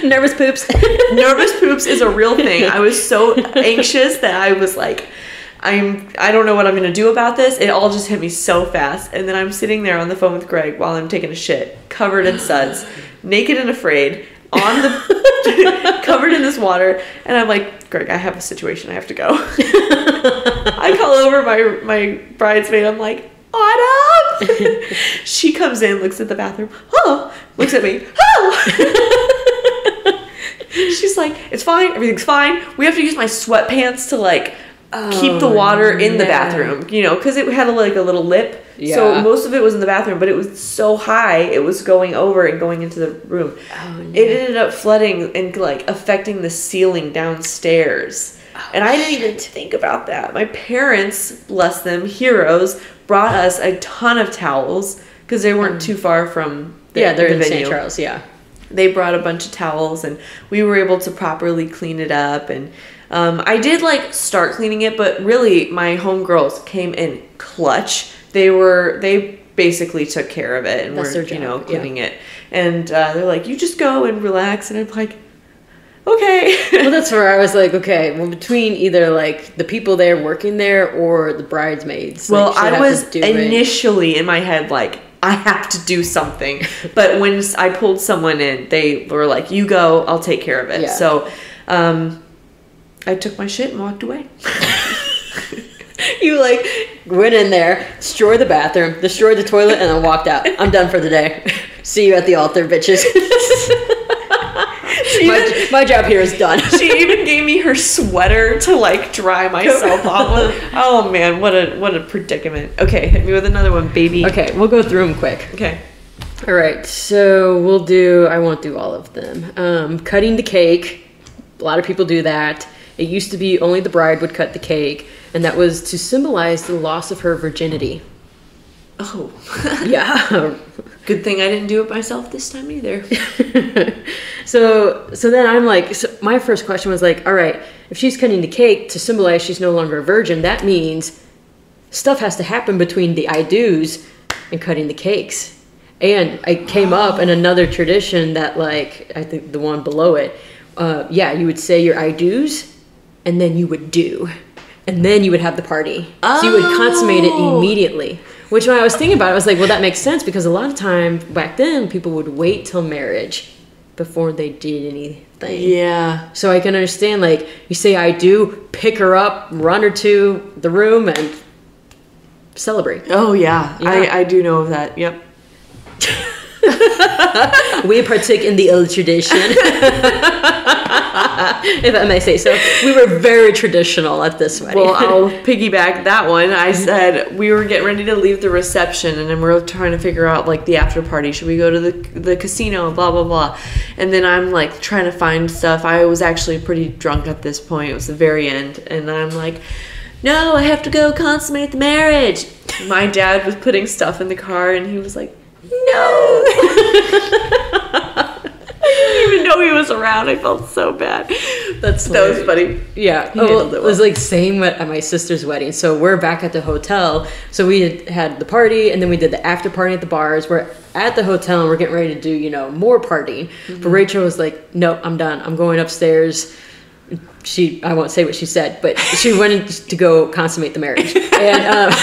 nervous poops. Nervous poops is a real thing. I was so anxious that I was like... I don't know what I'm going to do about this. It all just hit me so fast. And then I'm sitting there on the phone with Greg while I'm taking a shit, covered in suds, naked and afraid, covered in this water. And I'm like, Greg, I have a situation. I have to go. I call over my bridesmaid. I'm like, Autumn! She comes in, looks at the bathroom. Oh! Looks at me. Oh! She's like, it's fine. Everything's fine. We have to use my sweatpants to like... keep the water in the bathroom, you know, because it had a little lip. Yeah. So most of it was in the bathroom, but it was so high, it was going over and going into the room. Oh, no. It ended up flooding and like affecting the ceiling downstairs. Oh, and I didn't even think about that. My parents, bless them, heroes, brought us a ton of towels because they weren't too far from they're in venue. St. Charles, yeah. They brought a bunch of towels and we were able to properly clean it up. And I did like start cleaning it, but really my homegirls came in clutch. They basically took care of it and were, cleaning it. And they're like, you just go and relax. And I'm like, okay. Well, that's where I was like, okay, well, between either like the people there working there or the bridesmaids. Well, like, I was initially in my head like, I have to do something. But when I pulled someone in, they were like, you go, I'll take care of it. Yeah. So I took my shit and walked away. You like went in there, destroyed the bathroom, destroyed the toilet, and then walked out. I'm done for the day. See you at the altar, bitches. My job here is done. She even gave me her sweater to like dry myself off with. Oh man, what a predicament. Okay, hit me with another one, baby. Okay, we'll go through them quick. Okay. All right, so I won't do all of them. Cutting the cake. A lot of people do that. It used to be only the bride would cut the cake, and that was to symbolize the loss of her virginity. Oh. Yeah. Good thing I didn't do it myself this time either. So then I'm like, my first question was like, all right, if she's cutting the cake to symbolize she's no longer a virgin, that means stuff has to happen between the I do's and cutting the cakes. And I came up in another tradition that, like, I think the one below it, you would say your I do's, and then you would do. And then you would have the party. So you would consummate it immediately. Which when I was thinking about it, I was like, well, that makes sense, because a lot of time back then, people would wait till marriage before they did anything. Yeah. So I can understand, like, you say I do, pick her up, run her to the room, and celebrate. Oh, yeah. I do know of that. Yep. We partake in the old tradition. If I may say so. We were very traditional at this wedding. Well, I'll piggyback that one. I said we were getting ready to leave the reception, and then we're trying to figure out, like, the after party. Should we go to the casino? Blah, blah, blah. And then I'm, like, trying to find stuff. I was actually pretty drunk at this point. It was the very end. And I'm like, no, I have to go consummate the marriage. My dad was putting stuff in the car, and he was like, no. I didn't even know he was around. I felt so bad. That was funny. Yeah. It was like same at my sister's wedding. So we're back at the hotel. So we had the party, and then we did the after party at the bars. We're at the hotel, and we're getting ready to do, more partying. Mm-hmm. But Rachel was like, no, I'm done. I'm going upstairs. I won't say what she said, but she went to go consummate the marriage. And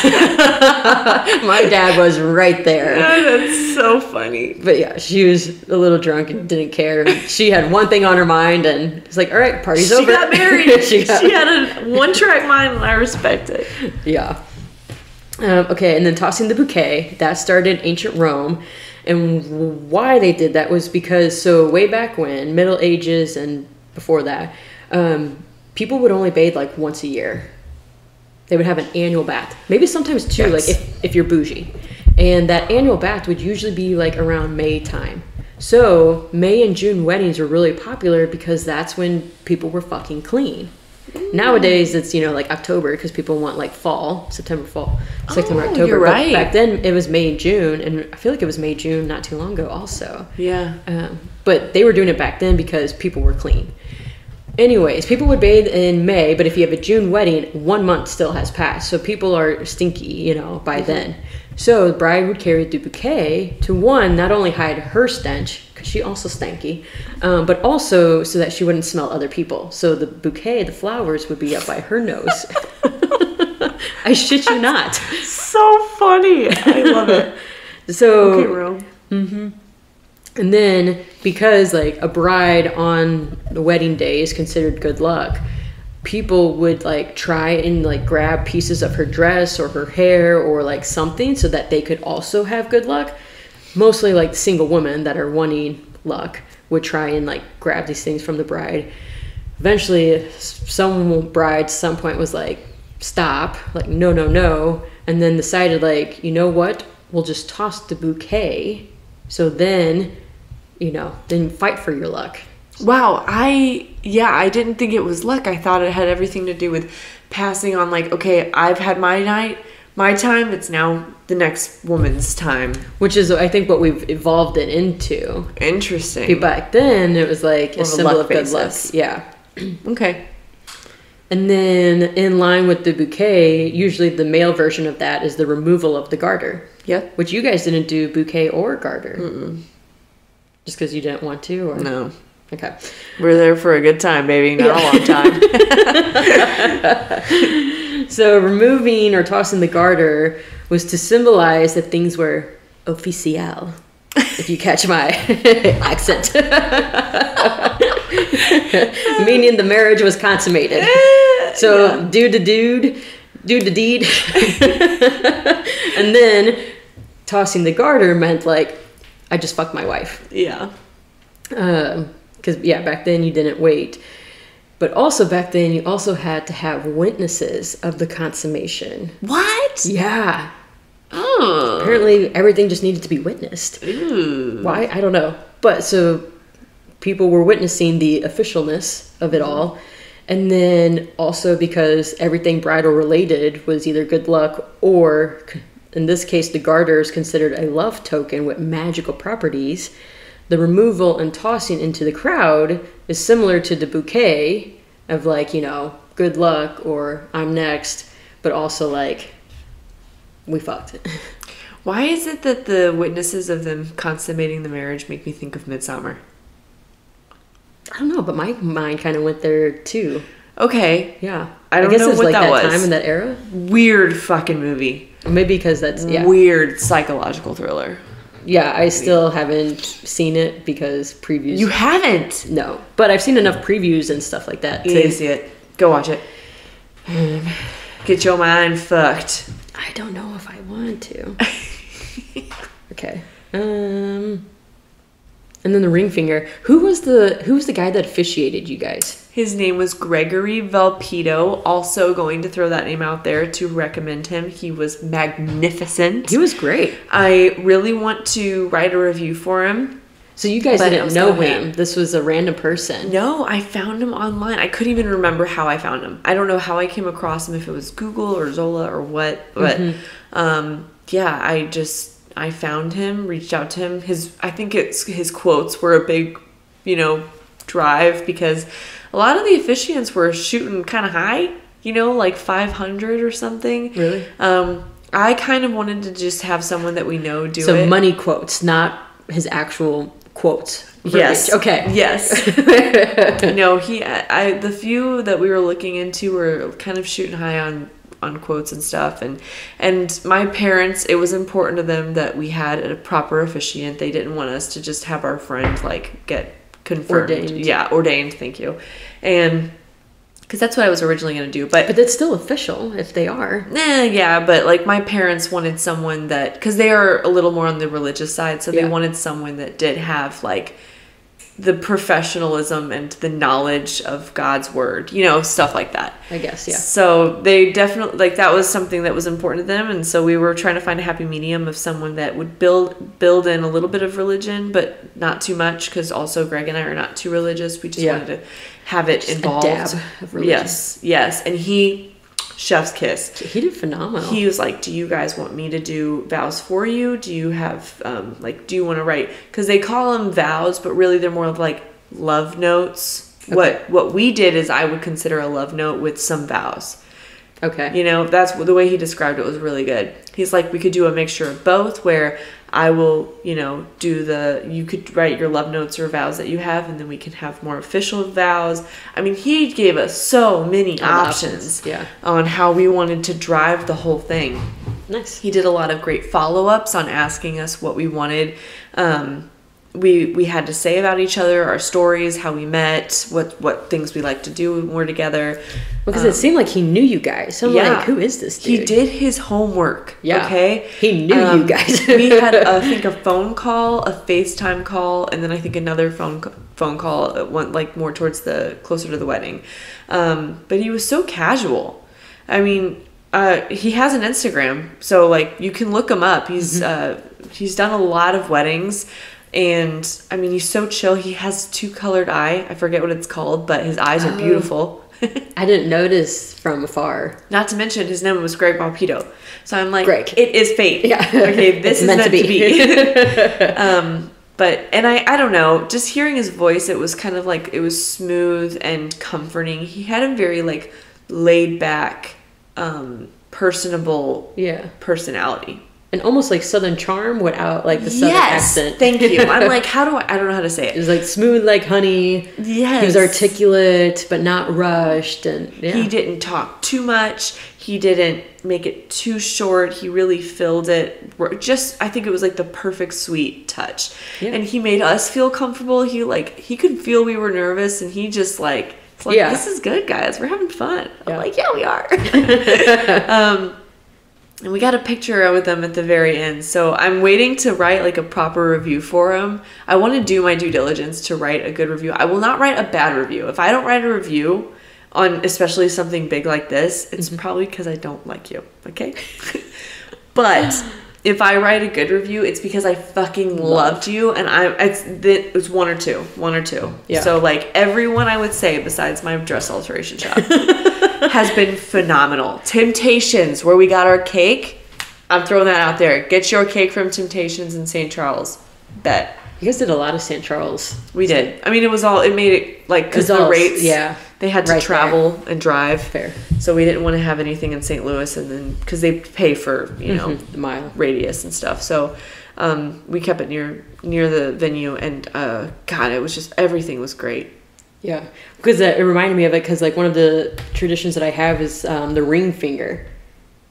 my dad was right there. That's so funny. But yeah, she was a little drunk and didn't care. She had one thing on her mind, and it's like, all right, party's over. She got married. she had a one-track mind, and I respect it. Yeah. Okay, and then tossing the bouquet. That started ancient Rome. And why they did that was because, way back when, Middle Ages and before that, people would only bathe like once a year. They would have an annual bath, maybe sometimes two, yes. Like if you're bougie. And that annual bath would usually be like around May time. So May and June weddings were really popular because that's when people were fucking clean. Nowadays it's like October because people want like September, October. You're right. But back then it was May and June, and I feel like it was May, June not too long ago also. Yeah. But they were doing it back then because people were clean. Anyways, people would bathe in May, but if you have a June wedding, 1 month still has passed. So people are stinky, by then. So the bride would carry the bouquet to not only hide her stench, because she also stanky, but also so that she wouldn't smell other people. So the bouquet, the flowers, would be up by her nose. I shit you not. So funny. I love it. So, okay, Rome. Mm-hmm. And then, because like a bride on the wedding day is considered good luck, people would like try and like grab pieces of her dress or her hair or like something so that they could also have good luck. Mostly like single women that are wanting luck would try and like grab these things from the bride. Eventually, some bride at some point was like, stop, like no. And then decided like, you know what? We'll just toss the bouquet. So then, then fight for your luck. Wow, I didn't think it was luck. I thought it had everything to do with passing on, like, okay, I've had my night, my time, it's now the next woman's time. Which is, I think, what we've evolved it into. Interesting. Back then, it was like a symbol of good luck. Yeah. Okay. And then, in line with the bouquet, usually the male version of that is the removal of the garter. Yep. Which you guys didn't do bouquet or garter. Mm-mm. Just because you didn't want to? Or? No. Okay. We're there for a good time, baby, not a long time. So removing or tossing the garter was to symbolize that things were official, if you catch my accent. Meaning the marriage was consummated. So dude to deed. And then tossing the garter meant like, I just fucked my wife. Yeah. Because, back then you didn't wait. But also back then you also had to have witnesses of the consummation. What? Yeah. Oh. Apparently everything just needed to be witnessed. Ooh. Why? I don't know. But so people were witnessing the officialness of it all. And then also because everything bridal related was either good luck or, in this case, the garter is considered a love token with magical properties. The removal and tossing into the crowd is similar to the bouquet of like, good luck or I'm next, but also like, we fucked. Why is it that the witnesses of them consummating the marriage make me think of Midsummer? I don't know, but my mind kind of went there too. Okay. Yeah. I guess know it's what that was. Time in that era. Weird fucking movie. Maybe because that's weird psychological thriller. Yeah, I still haven't seen it because previews. You haven't? No, but I've seen enough previews and stuff like that. You need to see it. Go watch it. Get your mind fucked. I don't know if I want to. Okay. And then the ring finger. Who was the guy that officiated you guys? His name was Gregory Valpito. Also going to throw that name out there to recommend him. He was magnificent. He was great. I really want to write a review for him. So you guys didn't know him. This was a random person. No, I found him online. I couldn't even remember how I found him. I don't know how I came across him, if it was Google or Zola or what. But I found him, reached out to him. I think his quotes were a big, drive, because a lot of the officiants were shooting kind of high, like 500 or something. Really? I kind of wanted to just have someone that we know do it. So money quotes, not his actual quotes. Yes. Okay. Yes. No, the few that we were looking into were kind of shooting high on quotes and stuff, and my parents, it was important to them that we had a proper officiant. They didn't want us to just have our friend like get confirmed. Ordained, thank you. And because that's what I was originally going to do, but that's still official if they are. But like my parents wanted someone that, because they are a little more on the religious side, so they wanted someone that did have like the professionalism and the knowledge of God's word, stuff like that. I guess, yeah. So they definitely, like, that was something that was important to them. And so we were trying to find a happy medium of someone that would build in a little bit of religion, but not too much, because also Greg and I are not too religious. We just wanted to have it just involved. A dab of religion. Yes. And chef's kiss. He did phenomenal. He was like, do you guys want me to do vows for you? Do you have, do you want to write? Because they call them vows, but really they're more of like love notes. Okay. What we did is I would consider a love note with some vows. Okay. That's the way he described it was really good. He's like, we could do a mixture of both, where I will, you could write your love notes or vows that you have, and then we can have more official vows. I mean, he gave us so many options on how we wanted to drive the whole thing. Nice. He did a lot of great follow-ups on asking us what we wanted. We had to say about each other, our stories, how we met, what things we like to do when we're together. Because it seemed like he knew you guys. So I'm like, who is this dude? He did his homework. Yeah. Okay? He knew you guys. We had, I think, a phone call, a FaceTime call, and then I think another phone call that went like more towards closer to the wedding. But he was so casual. I mean, he has an Instagram, so like you can look him up. He's done a lot of weddings. And I mean, he's so chill. He has 2-colored eye. I forget what it's called, but his eyes are beautiful. I didn't notice from afar. Not to mention, his name was Greg Valpito. So I'm like, Greg. It is fate. Yeah. Okay, this is meant to be. But I don't know, just hearing his voice, it was kind of like, it was smooth and comforting. He had a very like laid back, personable personality. and almost like Southern charm without like the Southern accent. Thank you. I'm like, how do I don't know how to say it. It was like smooth like honey. Yes. He was articulate but not rushed, and he didn't talk too much. He didn't make it too short. He really filled it. I think it was like the perfect sweet touch. Yeah. And he made us feel comfortable. He could feel we were nervous, and he just like, it's like, this is good, guys. We're having fun. I'm like, yeah, we are. And we got a picture with them at the very end. So I'm waiting to write like a proper review for him. I want to do my due diligence to write a good review. I will not write a bad review. If I don't write a review on especially something big like this, it's probably because I don't like you. Okay? But if I write a good review, it's because I fucking loved you, and it was one or two. Yeah. So like everyone I would say besides my dress alteration shop has been phenomenal. Temptations, where we got our cake, I'm throwing that out there. Get your cake from Temptations in St. Charles. Bet. You guys did a lot of St. Charles. We did. I mean, it made it like, because the rates, they had to travel and drive. Fair. So we didn't want to have anything in St. Louis, and then because they pay for the mile radius and stuff. So we kept it near the venue, and God, it was just, everything was great. Yeah, because it reminded me of it, because like one of the traditions that I have is the ring finger,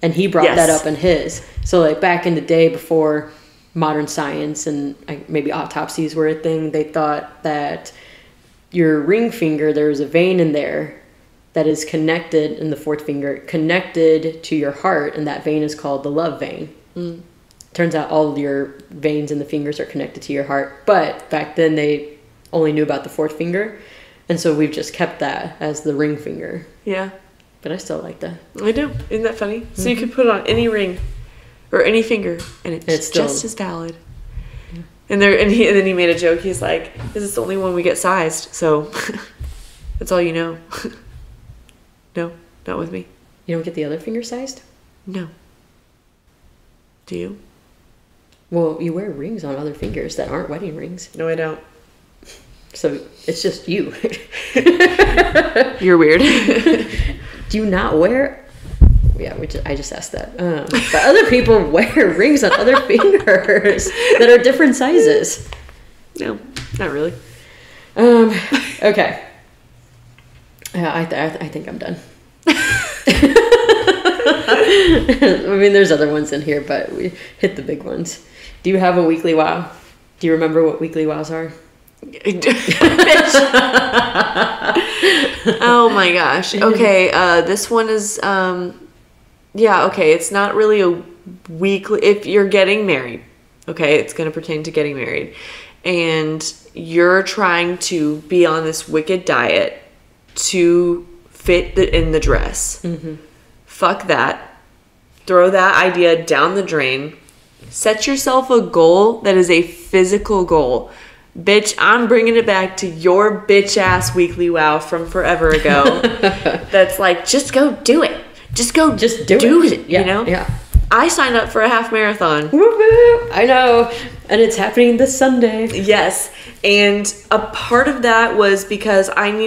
and he brought that up in his. So like back in the day before modern science and maybe autopsies were a thing, they thought that your ring finger, there's a vein in there that is connected, in the fourth finger, connected to your heart, and that vein is called the love vein. Turns out all of your veins in the fingers are connected to your heart, but back then they only knew about the fourth finger, and so we've just kept that as the ring finger. Yeah. But I still like that. I do. Isn't that funny? So you can put it on any ring or any finger, and it's still just as valid. Yeah. And then he made a joke. He's like, "This is the only one we get sized, so that's all you know." No, not with me. You don't get the other finger sized? No. Do you? Well, you wear rings on other fingers that aren't wedding rings. No, I don't. So it's just you. You're weird. Do you not wear? Yeah, I just asked that. But other people wear rings on other fingers that are different sizes. No, not really. Okay. I think I'm done. I mean, there's other ones in here, but we hit the big ones. Do you have a weekly wow? Do you remember what weekly wows are? Oh my gosh. Okay, this one is it's not really a weekly. If you're getting married, okay, it's going to pertain to getting married, and you're trying to be on this wicked diet to fit in the dress. Fuck that. Throw that idea down the drain. Set yourself a goal that is a physical goal. Bitch, I'm bringing it back to your bitch ass weekly wow from forever ago. That's like, just go do it. Just do it. Yeah, you know? Yeah. I signed up for a half marathon. I know. And it's happening this Sunday. Yes. And a part of that was because I'm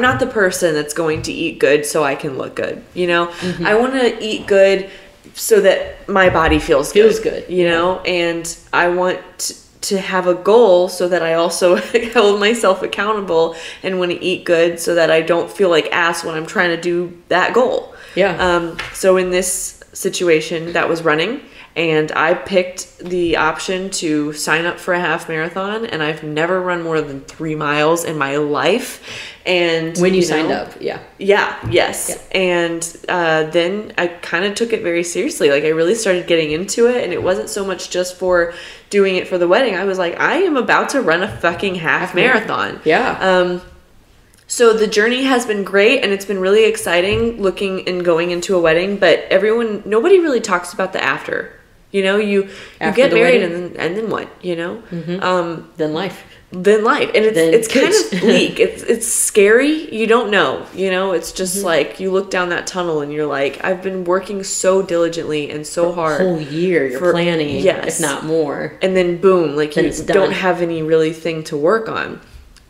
not the person that's going to eat good so I can look good. You know? I want to eat good so that my body feels good. You know? And I want to have a goal so that I also hold myself accountable and want to eat good so that I don't feel like ass when I'm trying to do that goal. Yeah. So in this situation, that was running, and I picked the option to sign up for a half marathon, and I've never run more than 3 miles in my life. And when you signed up, yes. Yeah. And then I kind of took it very seriously. Like, I really started getting into it, and it wasn't so much just for doing it for the wedding. I was like, I am about to run a fucking half marathon. Yeah. So the journey has been great, and it's been really exciting looking and going into a wedding, but nobody really talks about the after. You know, you get married and then what, you know? Then life. And it's kind of bleak. It's scary. You don't know, you know? It's just like you look down that tunnel and you're like, I've been working so diligently and so hard. A whole year you're planning, if not more. And then boom, like you don't have any really thing to work on.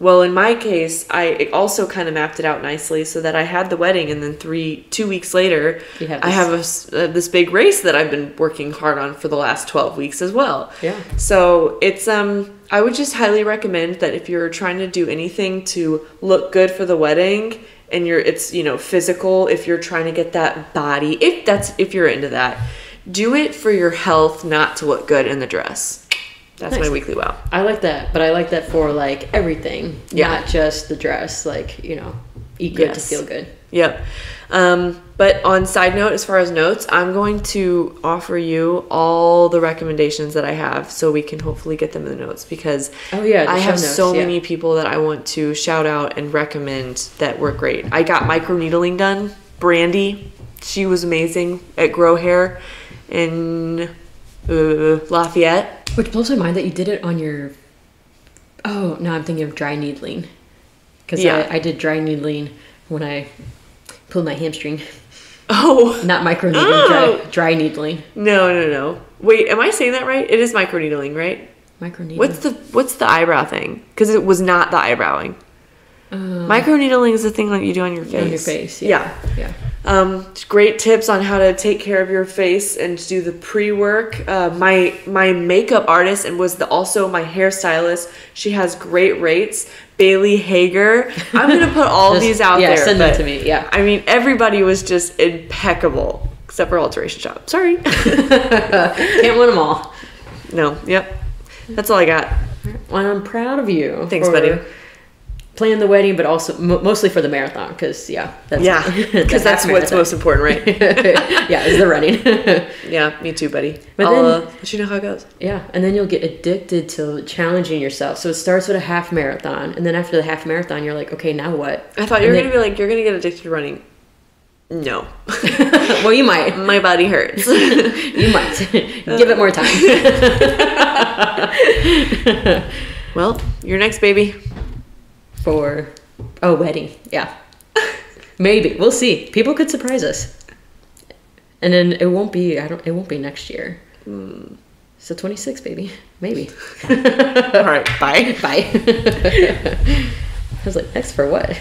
Well, in my case, I also kind of mapped it out nicely so that I had the wedding, and then 2 weeks later, I have this big race that I've been working hard on for the last 12 weeks as well. Yeah. So it's I would just highly recommend that if you're trying to do anything to look good for the wedding, and it's physical, if you're trying to get that body, if you're into that, do it for your health, not to look good in the dress. That's nice. My weekly wow. I like that, but I like that for like everything, not just the dress. Like, eat good to feel good. Yep. But on side note, as far as notes, I'm going to offer you all the recommendations that I have so we can hopefully get them in the notes, because I have so many people that I want to shout out and recommend that were great. I got micro needling done. Brandy, she was amazing at Grow Hair in Lafayette. Which blows my mind that you did it on your... Oh, no, I'm thinking of dry needling. Because I did dry needling when I pulled my hamstring. Oh. Not micro needling, dry needling. No. Wait, am I saying that right? It is micro needling, right? Micro needling. What's the eyebrow thing? Because it was not the eyebrowing. Micro needling is the thing that you do on your face. On your face, yeah. Great tips on how to take care of your face and do the pre-work. My makeup artist and was also my hairstylist. She has great rates. Bailey Hager. I'm gonna put all these out there. Send them to me. Yeah. I mean, everybody was just impeccable except for Alteration Shop. Sorry. Can't win them all. No. Yep. That's all I got. Well, I'm proud of you. Thanks, buddy. Plan the wedding, but also mostly for the marathon, because that's what's most important, right? Is the running. Yeah, me too, buddy. But I'll let you know how it goes. Yeah, and then you'll get addicted to challenging yourself. So it starts with a half marathon, and then after the half marathon, you're like, okay, now what? I thought you were gonna be like, you're gonna get addicted to running. No. Well, you might. My body hurts. You might. Give it more time. Well, you're next, baby. For wedding, yeah. Maybe we'll see. People could surprise us, and then it won't be next year. So 26, baby, maybe. All right, bye. I was like, next for what?